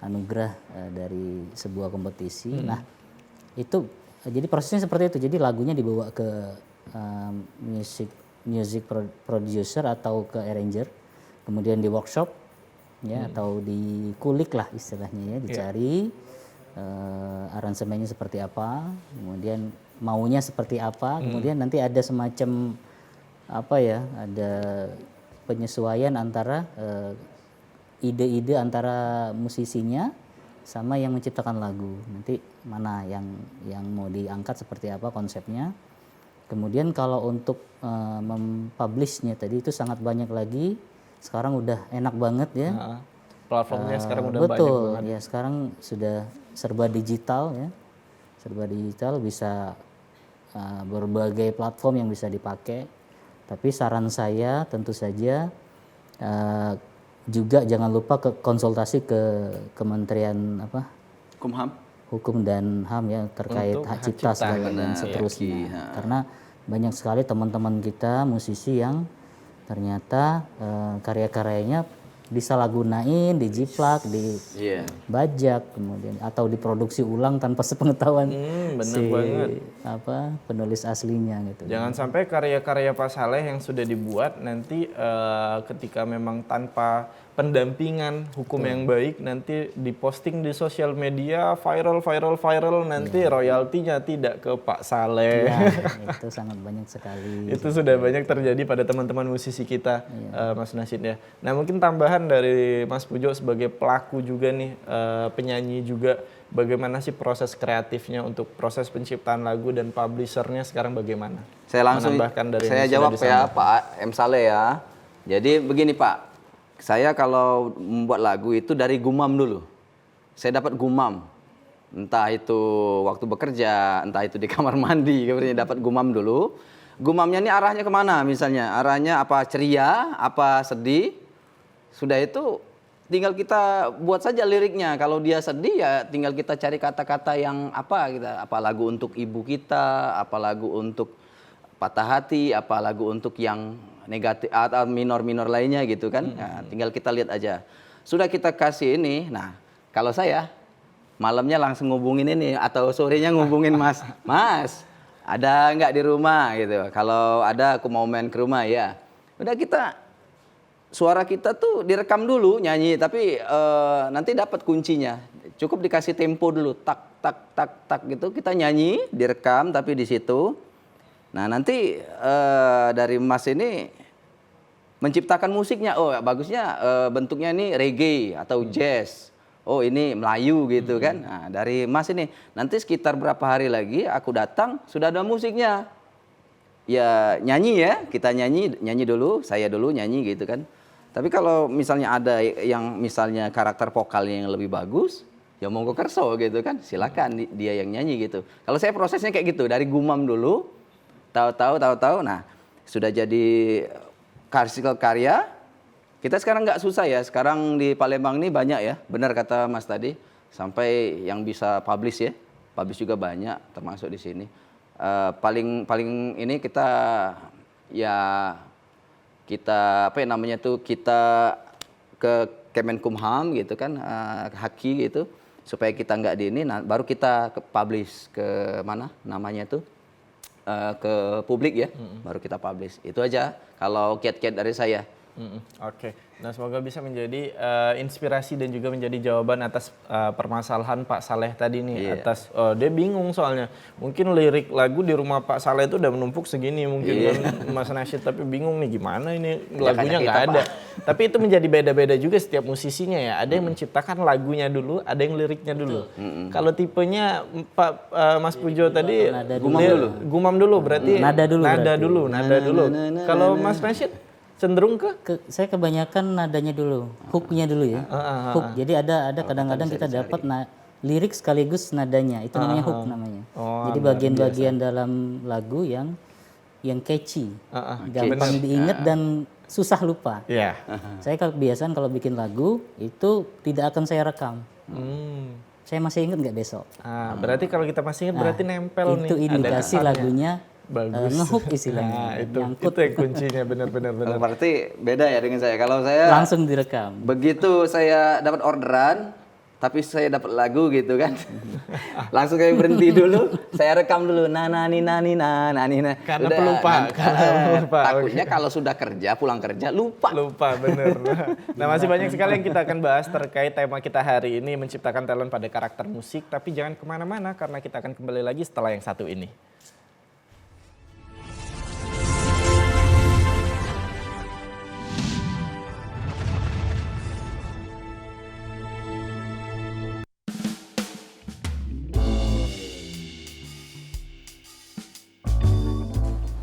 anugerah dari sebuah kompetisi. Nah, itu jadi prosesnya seperti itu. Jadi lagunya dibawa ke music producer atau ke arranger, kemudian di workshop ya, atau dikulik lah istilahnya ya, dicari aransemennya seperti apa, kemudian maunya seperti apa, kemudian nanti ada semacam ada penyesuaian antara ide-ide antara musisinya sama yang menciptakan lagu. Nanti mana yang mau diangkat seperti apa konsepnya. Kemudian kalau untuk mempublishnya tadi itu sangat banyak lagi. Sekarang udah enak banget ya. Platformnya sekarang udah betul, banyak banget. Ya sekarang sudah serba digital ya. Serba digital, bisa berbagai platform yang bisa dipakai. Tapi saran saya tentu saja juga jangan lupa konsultasi ke Kementerian Hukum dan HAM ya, terkait hak cipta segala dan seterusnya. Karena banyak sekali teman-teman kita musisi yang ternyata karya-karyanya disalahgunain, dijiplak, dibajak, kemudian atau diproduksi ulang tanpa sepengetahuan penulis aslinya gitu. Jangan sampai karya-karya Pak Saleh yang sudah dibuat nanti ketika memang tanpa pendampingan hukum yang baik nanti diposting di sosial media viral nanti royaltinya tidak ke Pak Saleh. Itu sangat banyak sekali. Itu sudah banyak terjadi pada teman-teman musisi kita, Mas Nasyid ya. Nah mungkin tambahan dari Mas Pujo sebagai pelaku juga nih, penyanyi juga, bagaimana sih proses kreatifnya untuk proses penciptaan lagu dan publishernya sekarang bagaimana? Saya langsung jawab ya Pak M. Saleh ya. Jadi begini Pak, saya kalau membuat lagu itu dari gumam dulu. Saya dapat gumam, entah itu waktu bekerja, entah itu di kamar mandi, kemudian dapat gumam dulu. Gumamnya ini arahnya kemana misalnya? Arahnya apa ceria, apa sedih. Sudah itu tinggal kita buat saja liriknya. Kalau dia sedih ya tinggal kita cari kata-kata yang apa lagu untuk ibu kita, apa lagu untuk patah hati, apa lagu untuk yang negatif atau minor-minor lainnya gitu kan. Nah, tinggal kita lihat aja. Sudah kita kasih ini. Nah, kalau saya malamnya langsung ngubungin ini atau sorenya ngubungin Mas, ada nggak di rumah gitu. Kalau ada aku mau main ke rumah ya. Udah suara kita tuh direkam dulu nyanyi, tapi nanti dapat kuncinya. Cukup dikasih tempo dulu, tak tak tak tak gitu, kita nyanyi, direkam tapi di situ. Nah nanti dari Mas ini menciptakan musiknya. Oh bagusnya bentuknya ini reggae atau jazz. Oh ini Melayu gitu kan. Nah, dari Mas ini nanti sekitar berapa hari lagi aku datang sudah ada musiknya. Ya nyanyi ya, kita nyanyi dulu, saya dulu nyanyi gitu kan. Tapi kalau misalnya ada yang misalnya karakter vokalnya yang lebih bagus, ya monggo kerso gitu kan, silakan dia yang nyanyi gitu. Kalau saya prosesnya kayak gitu, dari gumam dulu, tahu, nah sudah jadi hasil karya. Kita sekarang nggak susah ya, sekarang di Palembang ini banyak ya, benar kata Mas tadi, sampai yang bisa publish ya, publish juga banyak, termasuk di sini. Paling ini kita ke Kemenkumham gitu kan, Haki gitu, supaya kita nggak di ini, nah, baru kita publish ke mana namanya tuh, ke publik ya, baru kita publish. Itu aja kalau kiat-kiat dari saya. Oke, nah semoga bisa menjadi inspirasi dan juga menjadi jawaban atas permasalahan Pak Saleh tadi nih. Atas dia bingung soalnya, mungkin lirik lagu di rumah Pak Saleh itu udah menumpuk segini mungkin kan Mas Nasyid, tapi bingung nih gimana ini lagunya nggak ada. Tapi itu menjadi beda-beda juga setiap musisinya ya. Ada yang menciptakan lagunya dulu, ada yang liriknya dulu. Kalau tipenya Pak Mas Pujo tadi gumam dulu berarti nada dulu. Kalau Mas Nasyid cenderung saya kebanyakan nadanya dulu, hooknya dulu ya. Hook. Jadi ada kadang-kadang kita dapat lirik sekaligus nadanya, itu namanya hook namanya. Jadi bagian-bagian dalam lagu yang catchy, gampang diingat dan susah lupa. Saya kebiasaan kalau bikin lagu itu tidak akan saya rekam. Saya masih ingat nggak besok. Berarti kalau kita masih ingat berarti nempel nih. Itu indikasi lagunya bagus. Ngehook istilahnya. Itu yang kuncinya benar-benar. Berarti beda ya dengan saya. Kalau saya langsung direkam. Begitu saya dapat orderan, tapi saya dapat lagu gitu kan, langsung kayak berhenti dulu, saya rekam dulu, nani. Karena pelupa. Takutnya kalau sudah kerja, pulang kerja lupa. Bener. Nah masih banyak sekali yang kita akan bahas terkait tema kita hari ini, menciptakan talent pada karakter musik. Tapi jangan kemana-mana karena kita akan kembali lagi setelah yang satu ini.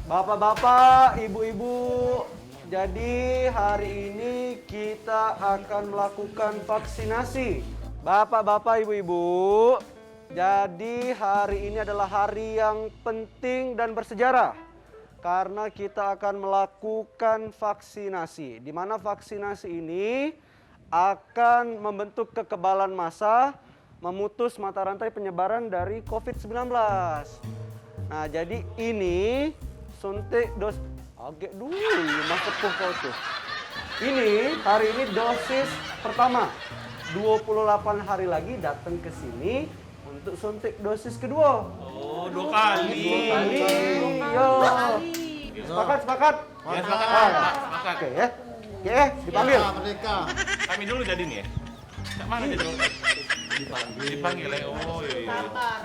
Bapak-bapak, ibu-ibu, jadi hari ini kita akan melakukan vaksinasi. Bapak-bapak, ibu-ibu, jadi hari ini adalah hari yang penting dan bersejarah. Karena kita akan melakukan vaksinasi. Di mana vaksinasi ini akan membentuk kekebalan massa, memutus mata rantai penyebaran dari COVID-19. Nah, jadi ini suntik agak dulu masuk kau tuh. Ini hari ini dosis pertama. 28 hari lagi datang ke sini untuk suntik dosis kedua. Oh, 2 kali. Yo. Sepakat? Ya, sepakat. Oke ya. Oke, dipanggil. Kami dulu jadi nih ya. Mana jadi? Dipanggil ya. Oh iya. Sabar.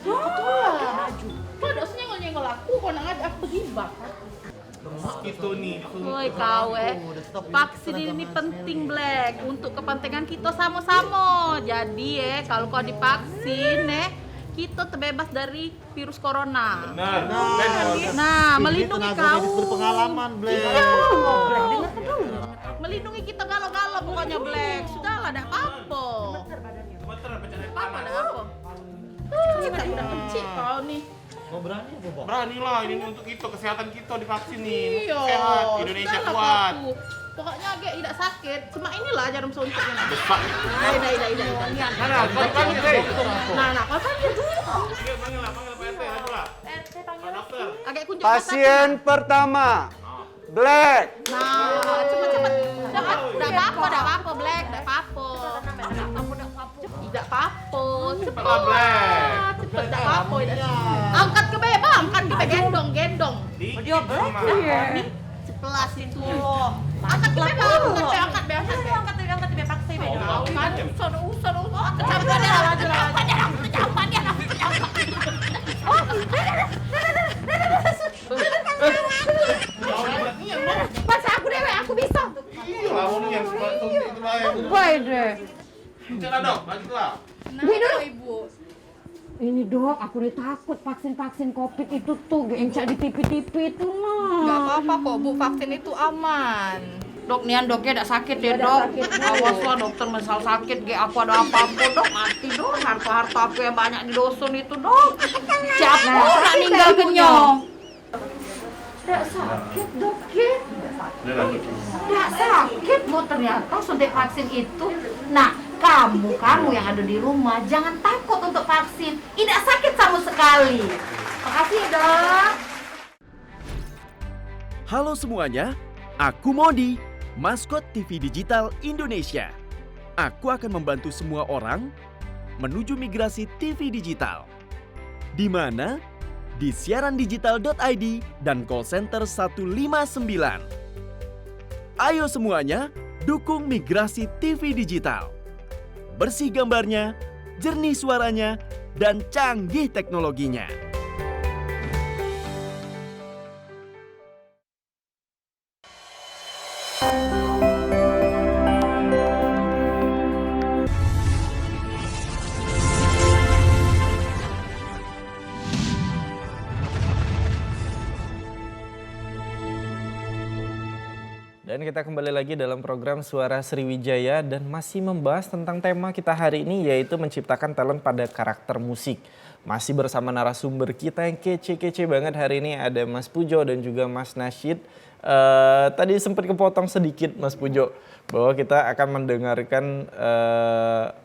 Wah, kok dosnya nyenggol aku, kok ngajak aku pergi bakar. Itu nih. Woi kau vaksin ini penting Black untuk kepentingan kita sama-sama. Jadi kalau kau divaksin kita terbebas dari virus corona. Benar. Nah, melindungi kau. Berpengalaman Black. Iya, dengar dulu. Melindungi kita galau-galau pokoknya Black. Sudahlah, tidak apa-apa. Apa ada apa? Kita udah kencik kau nih. Mau berani apa, Bang? Berani lah, ini untuk kita, kesehatan kita divaksin nih. Iya, Sehat, Indonesia kuat. Pokoknya agak tidak sakit, cuma inilah jarum suntiknya. Besar. Mana, kau panggil deh. Nah, kau panggil dulu. Panggil Pak RT, ayo lah. Dokter. Agak kunjung Pasien pertama, Black. Nah, cepet-cepet. Udah apa-apa, Black, udah apa-apa. Tidak apa-apa, cepet. Cepet, tidak apa-apa. Angkat ke bawah, angkat ke gendong. Dia Black ya. Sekelas itu. Angkat dulu. Angkat biasa. Angkat di paksa ini. Kan usun. Kecampur dia laju. Masa aku dewe, aku bisa. Iya, lamun yang itu bae. Baik deh. Cara dok, lanjutlah. Kenapa Ibu? Ini dok, aku udah takut vaksin COVID itu tuh yang di TV-TV itu mah. Gak apa-apa kok Bu, vaksin itu aman. Dok, nian doknya tidak sakit ya dok. Awaslah dokter misal sakit, aku ada apa-apa dok, mati dok. Harta-harta aku yang banyak di dusun itu dok. Siapa orang ninggal kenyong? Tidak sakit dok ya? Tidak sakit Bu, ternyata suntik vaksin itu. Nah, kamu yang ada di rumah jangan takut untuk vaksin. Tidak sakit sama sekali. Makasih ya dok. Halo semuanya, aku Modi, maskot TV Digital Indonesia. Aku akan membantu semua orang menuju migrasi TV digital. Di mana? Di siarandigital.id dan call center 159. Ayo semuanya, dukung migrasi TV digital. Bersih gambarnya, jernih suaranya, dan canggih teknologinya. Dan kita kembali lagi dalam program Suara Sriwijaya dan masih membahas tentang tema kita hari ini yaitu menciptakan talent pada karakter musik. Masih bersama narasumber kita yang kece-kece banget hari ini ada Mas Pujo dan juga Mas Nasyid. Tadi sempat kepotong sedikit Mas Pujo bahwa kita akan mendengarkan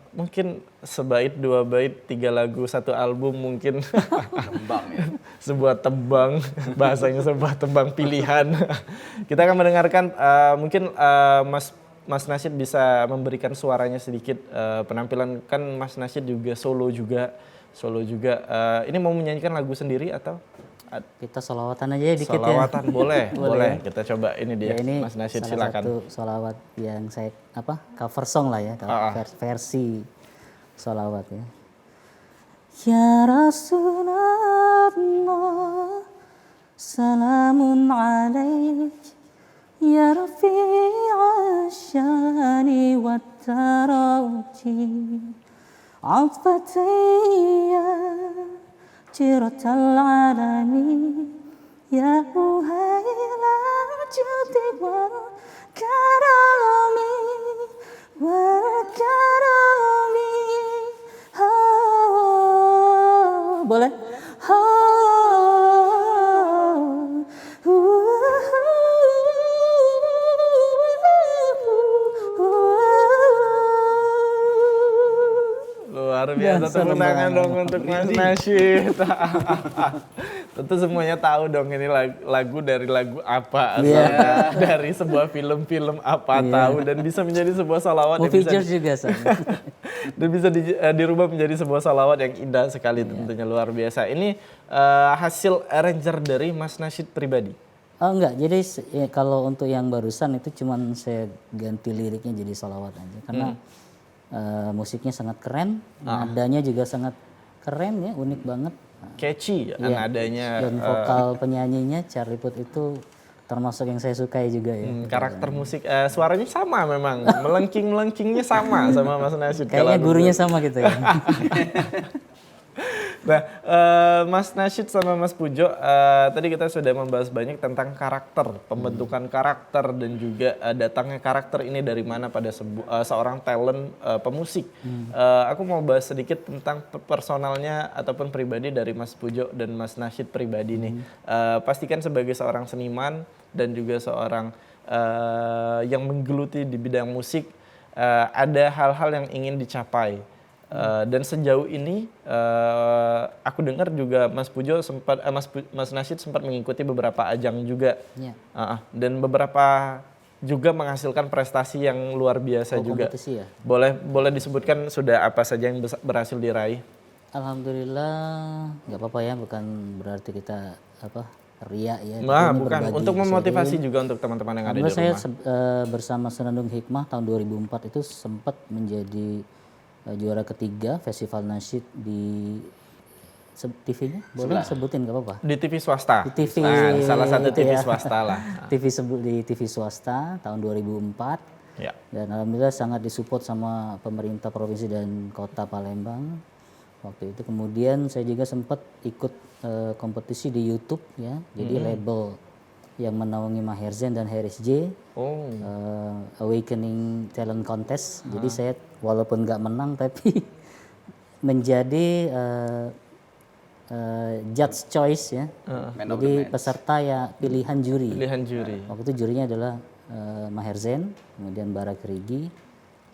mungkin sebait, 2 bait, 3 lagu, 1 album mungkin. Tembang ya. Sebuah tembang, bahasanya sebuah tembang pilihan. Kita akan mendengarkan mungkin Mas Nasyid bisa memberikan suaranya sedikit penampilan, kan Mas Nasyid juga solo juga. Ini mau menyanyikan lagu sendiri atau? Kita solawatan aja dikit ya. Solawatan boleh. Kita coba ini dia, ya, ini Mas Nasyid salah silakan. satu solawat yang saya cover song lah ya, versi solawat ya. Ya Rasulullah, salamun alaik, ya Rafi'a syani wa taraji, afatayya جرة العالمين يا مهيلا الجود والكرم والكرم boleh Luar biasa, tepuk tangan dong untuk Mas Nasyid. Tentu semuanya tahu dong ini lagu dari lagu apa asalnya, dari sebuah film apa tahu, dan bisa menjadi sebuah salawat yang bisa juga dan bisa dirubah menjadi sebuah salawat yang indah sekali tentunya, luar biasa. Ini hasil arranger dari Mas Nasyid pribadi? Oh enggak, jadi kalau untuk yang barusan itu cuman saya ganti liriknya jadi salawat aja karena musiknya sangat keren, nadanya juga sangat keren ya, unik banget. Catchy nadanya. Dan vokal penyanyinya Charlie Puth itu termasuk yang saya sukai juga ya. Karakter musik, suaranya sama memang, melengking-melengkingnya sama Mas Nasyid. Kayaknya gurunya sama gitu ya. Nah, Mas Nasyid sama Mas Pujo, tadi kita sudah membahas banyak tentang karakter, pembentukan karakter dan juga datangnya karakter ini dari mana pada seorang talent pemusik. Aku mau bahas sedikit tentang personalnya ataupun pribadi dari Mas Pujo dan Mas Nasyid pribadi nih. Pastikan sebagai seorang seniman dan juga seorang yang menggeluti di bidang musik, ada hal-hal yang ingin dicapai. Dan sejauh ini aku dengar juga Mas Pujo sempat Mas Nasyid sempat mengikuti beberapa ajang juga, dan beberapa juga menghasilkan prestasi yang luar biasa juga. Ya? Boleh disebutkan sudah apa saja yang berhasil diraih? Alhamdulillah, nggak apa-apa ya, bukan berarti kita ria ya. Nah, tapi ini bukan. berbagi, Untuk memotivasi sharing. juga untuk teman-teman yang ada di Alhamdulillah rumah. saya bersama Senandung Hikmah tahun 2004 itu sempat menjadi juara ketiga Festival Nasyid di TV-nya, boleh sebutin nggak apa-apa? Di TV swasta. Di TV, Nah, salah satu TV ya. swasta lah. Di TV swasta tahun 2004. Ya. Dan alhamdulillah sangat disupport sama pemerintah provinsi dan kota Palembang waktu itu. Kemudian saya juga sempat ikut kompetisi di YouTube ya. Jadi label yang menaungi Maher Zain dan Haris J. Awakening Talent Contest. Jadi saya walaupun nggak menang tapi menjadi judge choice ya. Jadi peserta ya pilihan juri. Pilihan juri. Waktu itu jurinya adalah Maher Zain, kemudian Barak Rigi,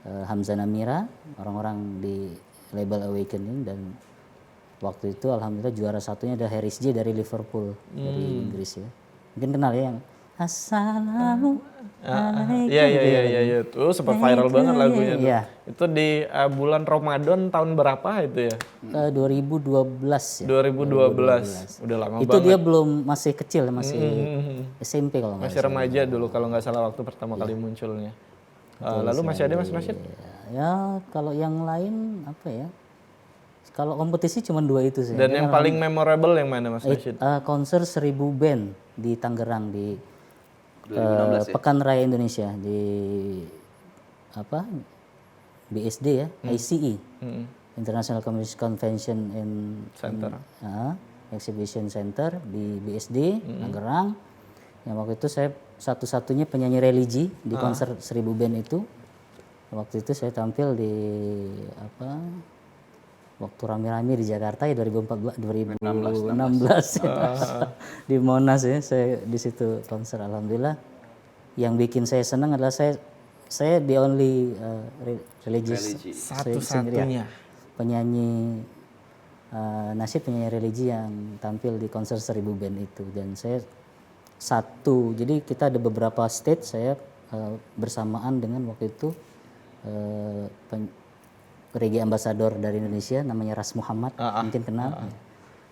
Hamzah Namira, orang-orang di label Awakening, dan waktu itu alhamdulillah juara satunya ada Haris J dari Liverpool dari Inggris ya. Mungkin kenal ya yang Assalamualaikum. Iya. Tuh sempat viral banget lagunya tuh. Iya. Itu di bulan Ramadan tahun berapa itu ya? 2012 ya. 2012. Udah lama itu banget. dia belum masih kecil, masih SMP kalau nggak Masih remaja dulu kalau nggak salah waktu pertama kali munculnya. Lalu masih ada Mas Nasyid? Ya kalau yang lain apa ya? Kalau kompetisi cuma 2 itu sih. Dan yang paling memorable yang mana Mas Nasyid? Konser 1000 band di Tangerang di 2016 ya? Pekan Raya Indonesia di apa? BSD ya, ICE. International Community Convention Center. Exhibition Center di BSD Tangerang. Yang waktu itu saya satu-satunya penyanyi religi di konser 1000 band itu. Waktu itu saya tampil di apa? Waktu rame-rame di Jakarta ya 2016 di Monas ya, saya di situ konser. Alhamdulillah yang bikin saya senang adalah saya the only religious satu-satunya penyanyi nasyid, penyanyi religi yang tampil di konser 1000 band itu. Dan saya jadi kita ada beberapa stage, saya bersamaan dengan waktu itu reggae ambassador dari Indonesia namanya Ras Muhammad, mungkin kenal.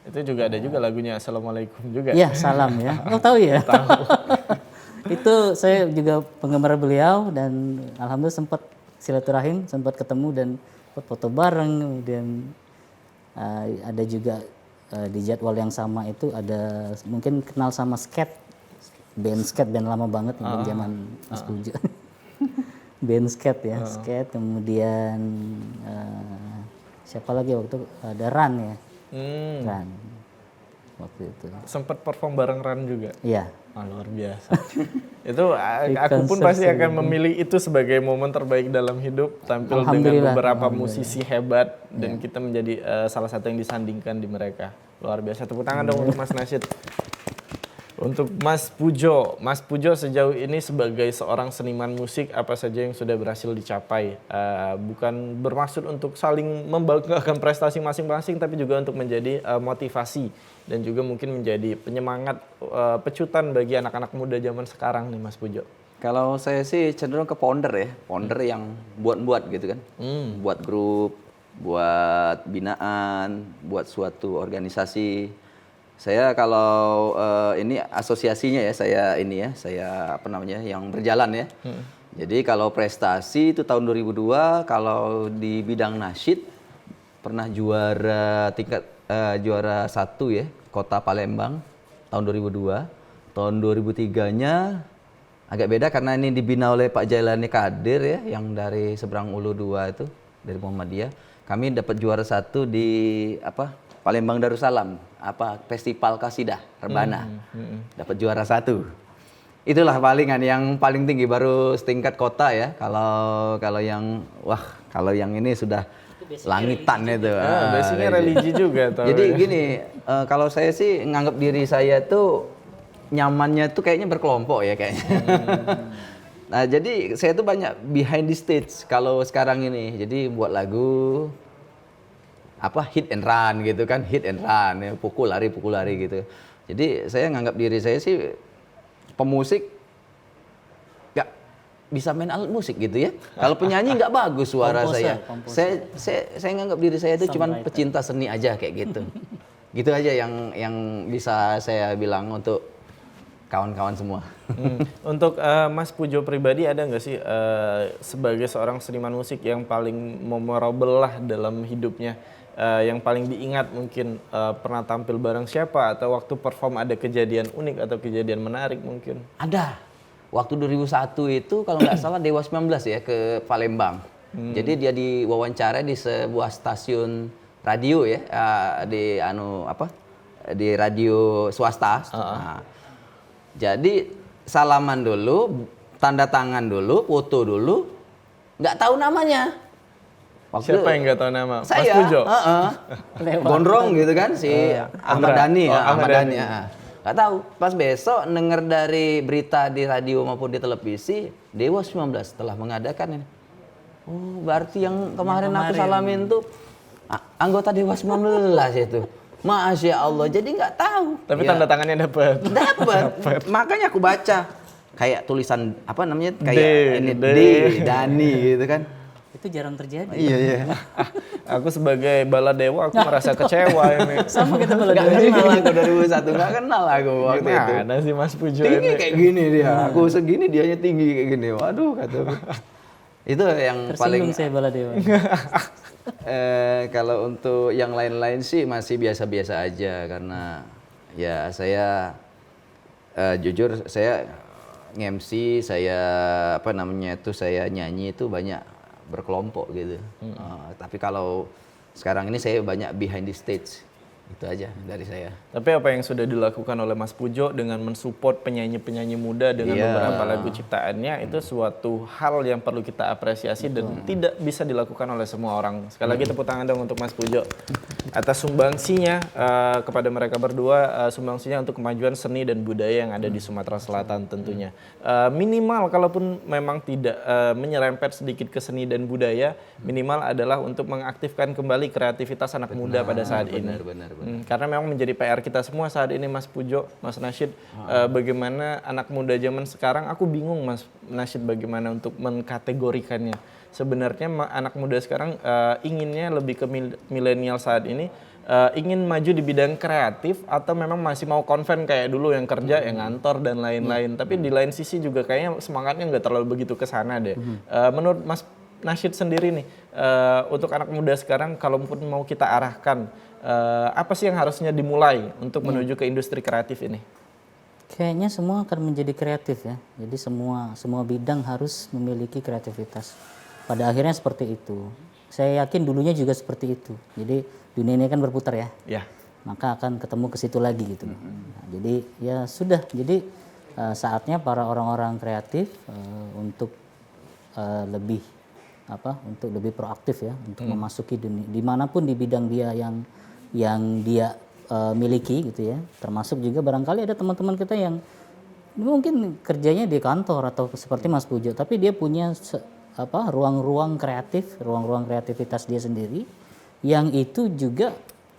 Itu juga ada juga lagunya Assalamualaikum juga. Iya, salam ya. Oh tahu ya? Tahu. Itu saya juga penggemar beliau dan alhamdulillah sempat silaturahim, sempat ketemu dan foto bareng. Kemudian ada juga di jadwal yang sama itu ada mungkin kenal sama Skate, band lama banget yang zaman Mas Pujo. Band Skate ya, Skate, kemudian siapa lagi waktu itu ada Ran ya, Ran waktu itu. Sempat perform bareng Ran juga. Iya. Luar biasa. Itu aku pun pasti akan memilih itu sebagai momen terbaik dalam hidup, tampil dengan beberapa musisi hebat dan kita menjadi salah satu yang disandingkan di mereka. Luar biasa. Tepuk tangan dong untuk Mas Nasyid. Untuk Mas Pujo sejauh ini sebagai seorang seniman musik apa saja yang sudah berhasil dicapai? Bukan bermaksud untuk saling membanggakan prestasi masing-masing, tapi juga untuk menjadi motivasi dan juga mungkin menjadi penyemangat, pecutan bagi anak-anak muda zaman sekarang nih Mas Pujo. Kalau saya sih cenderung ke founder ya, founder yang buat-buat gitu kan, buat grup, buat binaan, buat suatu organisasi. Saya kalau ini asosiasinya ya, saya apa namanya yang berjalan ya. Jadi kalau prestasi itu tahun 2002, kalau di bidang nasyid pernah juara juara 1 ya, Kota Palembang tahun 2002. Tahun 2003-nya agak beda karena ini dibina oleh Pak Jailani Kadir ya, yang dari Seberang Ulu 2 itu, dari Muhammadiyah. Kami dapat juara 1 di Palembang Darussalam, Festival Kasidah Rebana, dapat juara 1. Itulah palingan yang paling tinggi, baru setingkat kota ya. Kalau yang ini sudah langitan itu. Basicnya religi juga. Jadi gini, kalau saya sih nganggap diri saya tuh nyamannya tuh kayaknya berkelompok ya kayaknya. Nah jadi saya tuh banyak behind the stage kalau sekarang ini. Jadi buat lagu, hit and run gitu kan, hit and run ya, pukul lari gitu. Jadi saya nganggap diri saya sih pemusik nggak bisa main alat musik gitu ya. Kalau penyanyi nggak bagus suara saya. Saya nganggap diri saya itu cuma pecinta seni aja kayak gitu. Gitu aja yang bisa saya bilang untuk kawan-kawan semua. Untuk Mas Pujo pribadi ada nggak sih sebagai seorang seniman musik yang paling memorable lah dalam hidupnya, yang paling diingat mungkin pernah tampil bareng siapa atau waktu perform ada kejadian unik atau kejadian menarik mungkin? Ada. Waktu 2001 itu kalau nggak salah Dewa 19 ya ke Palembang. Jadi dia diwawancara di sebuah stasiun radio ya, di radio swasta. Nah, jadi salaman dulu, tanda tangan dulu, foto dulu, nggak tahu namanya. Siapa yang nggak tahu nama? Saya, Mas Pujo? Gondrong gitu kan, si Ahmad Dhani ya, Ahmad Dhani. Nggak tahu, pas besok denger dari berita di radio maupun di televisi, Dewa 19 telah mengadakan ini. Oh, berarti yang kemarin aku salamin tuh anggota Dewa 19 itu. Masya Allah, jadi nggak tahu. Tapi tanda tangannya dapat. Dapat. Makanya aku baca kayak tulisan apa namanya kayak D, Dani gitu kan. Itu jarang terjadi. Iya. Aku sebagai bala dewa aku merasa kecewa ini. Sama kita bala dewa. Gak kenal aku 2001, gak kenal aku waktu itu. Gimana sih Mas Pujo tinggi ini? kayak gini dia. Aku segini dianya tinggi kayak gini. Waduh kata aku. Itu yang paling. Tersinggung saya bala dewa. Kalau untuk yang lain-lain sih masih biasa-biasa aja karena ya saya jujur saya nge-MC, saya saya nyanyi itu banyak berkelompok gitu. Tapi kalau sekarang ini saya banyak behind the stage. Itu aja dari saya. Tapi apa yang sudah dilakukan oleh Mas Pujo dengan mensupport penyanyi-penyanyi muda dengan beberapa lagu ciptaannya itu suatu hal yang perlu kita apresiasi dan tidak bisa dilakukan oleh semua orang. Sekali lagi tepuk tangan dong untuk Mas Pujo atas sumbangsinya kepada mereka berdua, sumbangsinya untuk kemajuan seni dan budaya yang ada di Sumatera Selatan tentunya. Minimal kalaupun memang tidak menyerempet sedikit ke seni dan budaya, minimal adalah untuk mengaktifkan kembali kreativitas anak muda pada saat ini. Benar. Karena memang menjadi PR kita semua saat ini Mas Pujo, Mas Nasyid, bagaimana anak muda zaman sekarang, aku bingung Mas Nasyid bagaimana untuk mengkategorikannya. Sebenarnya anak muda sekarang inginnya lebih ke milenial saat ini, ingin maju di bidang kreatif atau memang masih mau konven kayak dulu yang kerja, yang ngantor dan lain-lain. Tapi di lain sisi juga kayaknya semangatnya nggak terlalu begitu ke sana deh. Menurut Mas Nasyid sendiri nih, untuk anak muda sekarang kalaupun mau kita arahkan, apa sih yang harusnya dimulai untuk menuju ke industri kreatif ini? Kayaknya semua akan menjadi kreatif ya. Jadi semua bidang harus memiliki kreativitas. Pada akhirnya seperti itu. Saya yakin dulunya juga seperti itu. Jadi dunia ini kan berputar ya. Ya. Maka akan ketemu ke situ lagi gitu. Nah, jadi ya sudah. Jadi saatnya para orang-orang kreatif untuk lebih untuk lebih proaktif ya, untuk memasuki dunia dimanapun di bidang dia yang dia miliki gitu ya. Termasuk juga barangkali ada teman-teman kita yang mungkin kerjanya di kantor atau seperti Mas Pujo, tapi dia punya ruang-ruang kreatif, ruang-ruang kreativitas dia sendiri yang itu juga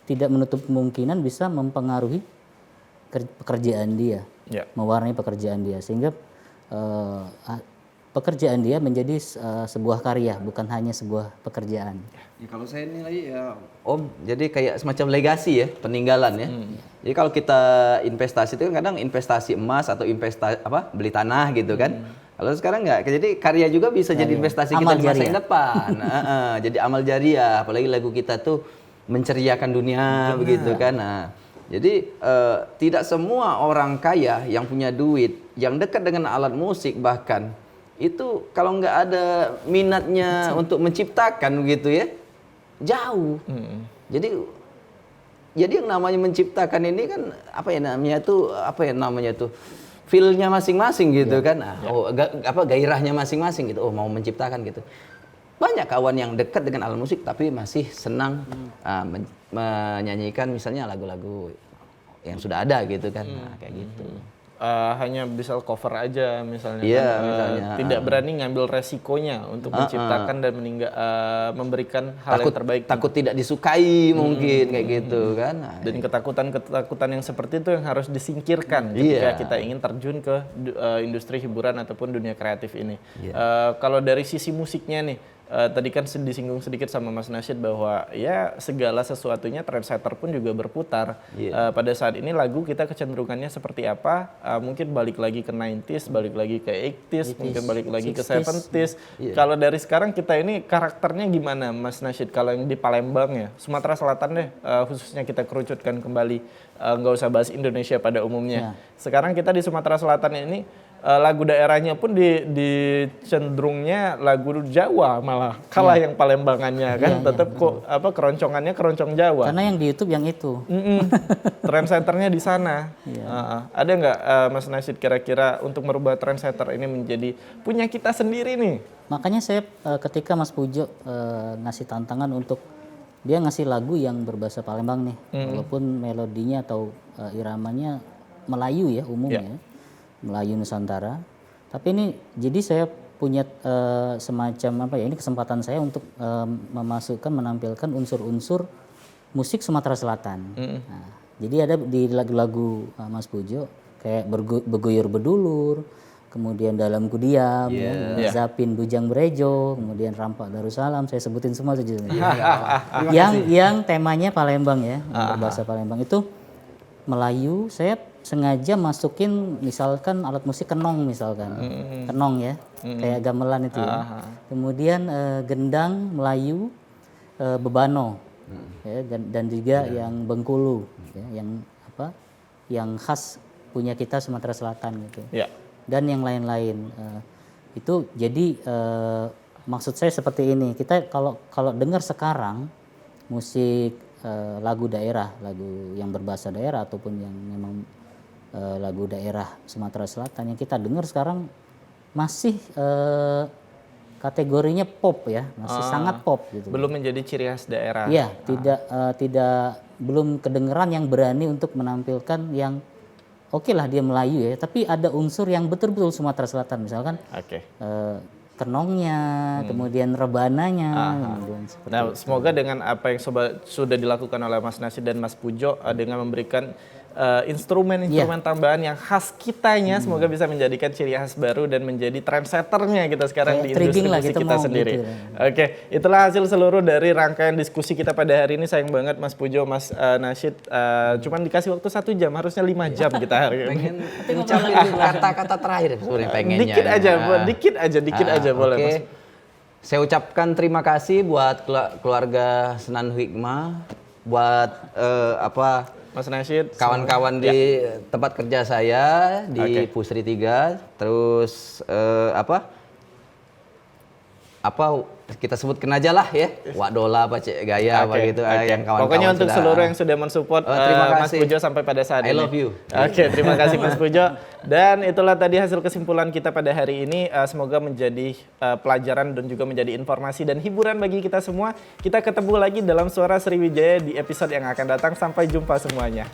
tidak menutup kemungkinan bisa mempengaruhi pekerjaan dia, mewarnai pekerjaan dia, sehingga pekerjaan dia menjadi sebuah karya, bukan hanya sebuah pekerjaan. Ya, kalau saya nilai ya Om, jadi kayak semacam legasi ya, peninggalan ya. Jadi kalau kita investasi itu kan kadang investasi emas atau investasi beli tanah gitu kan. Kalau sekarang enggak, jadi karya juga bisa jadi investasi kita di masa yang depan. Jadi amal jariah, apalagi lagu kita tuh menceriakan dunia begitu kan. Nah, jadi tidak semua orang kaya yang punya duit, yang dekat dengan alat musik bahkan itu kalau nggak ada minatnya untuk menciptakan begitu ya, jauh. Jadi yang namanya menciptakan ini kan apa ya namanya tuh feel-nya masing-masing gitu kan. Gairahnya masing-masing gitu. Oh, mau menciptakan gitu. Banyak kawan yang dekat dengan alat musik tapi masih senang menyanyikan misalnya lagu-lagu yang sudah ada gitu kan. Nah, kayak gitu. Hanya bisa cover aja misalnya, misalnya. Tidak berani ngambil resikonya untuk menciptakan dan memberikan hal yang terbaik. Takut tidak disukai mungkin kayak gitu kan. Dan ketakutan yang seperti itu yang harus disingkirkan ketika kita ingin terjun ke industri hiburan ataupun dunia kreatif ini. Kalau dari sisi musiknya nih, tadi kan disinggung sedikit sama Mas Nasyid bahwa ya segala sesuatunya trendsetter pun juga berputar. Pada saat ini lagu kita kecenderungannya seperti apa? Mungkin balik lagi ke 90s, balik lagi ke 80s, mungkin balik lagi ke 70s. Kalau dari sekarang kita ini karakternya gimana Mas Nasyid? Kalau yang di Palembang ya, Sumatera Selatan deh, khususnya kita kerucutkan kembali, nggak usah bahas Indonesia pada umumnya. Sekarang kita di Sumatera Selatan ini lagu daerahnya pun di cenderungnya lagu Jawa malah kalah yang Palembangannya kan, tetap kok keroncongannya keroncong Jawa. Karena yang di YouTube yang itu. Trendsetternya di sana. Ada nggak Mas Nasyid kira-kira untuk merubah trendsetter ini menjadi punya kita sendiri nih? Makanya saya ketika Mas Pujo ngasih tantangan untuk dia ngasih lagu yang berbahasa Palembang nih, walaupun melodinya atau iramanya Melayu ya umumnya. Melayu Nusantara, tapi ini jadi saya punya semacam apa ya, ini kesempatan saya untuk menampilkan unsur-unsur musik Sumatera Selatan. Nah, jadi ada di lagu-lagu Mas Pujo kayak Beguyur Bedulur, kemudian Dalam Kudiam, Zapin Bujang Berejo, kemudian Rampak Darussalam, saya sebutin semua tuh yang temanya Palembang ya, berbahasa Palembang itu Melayu. Saya sengaja masukin misalkan alat musik kenong misalkan, kenong ya, kayak gamelan itu ya. Kemudian gendang Melayu, bebano, ya, dan juga yang Bengkulu, ya, yang khas punya kita Sumatera Selatan gitu. Dan yang lain-lain itu jadi maksud saya seperti ini, kita kalau dengar sekarang musik lagu daerah, lagu yang berbahasa daerah ataupun yang memang lagu daerah Sumatera Selatan yang kita dengar sekarang masih kategorinya pop ya, masih sangat pop gitu. Belum menjadi ciri khas daerah. Iya, tidak belum kedengeran yang berani untuk menampilkan yang oke lah dia Melayu ya, tapi ada unsur yang betul-betul Sumatera Selatan misalkan. Kenongnya, kemudian rebananya. Nah, semoga dengan apa yang sudah dilakukan oleh Mas Nasyid dan Mas Pujo dengan memberikan instrumen-instrumen tambahan yang khas kitanya, semoga bisa menjadikan ciri khas baru dan menjadi trendsetternya kita sekarang di industri musik kita sendiri. Oke, itulah hasil seluruh dari rangkaian diskusi kita pada hari ini. Sayang banget Mas Pujo, Mas Nasyid, cuman dikasih waktu 1 jam, harusnya 5 jam kita hari ini. Pengen ucapin kata-kata terakhir sebenarnya pengennya. Dikit aja boleh Mas. Saya ucapkan terima kasih buat keluarga Senandung Hikmah, buat Mas Nasyid, kawan-kawan di tempat kerja saya di Pusri 3, terus kita sebutkan aja lah ya, Wak Dola apa Cek Gaya apa gitu yang kawan-kawan. Pokoknya untuk seluruh yang sudah mensupport Mas Pujo sampai pada saat ini. I love you. Terima kasih Mas Pujo. Dan itulah tadi hasil kesimpulan kita pada hari ini. Semoga menjadi pelajaran dan juga menjadi informasi dan hiburan bagi kita semua. Kita ketemu lagi dalam Suara Sriwijaya di episode yang akan datang. Sampai jumpa semuanya.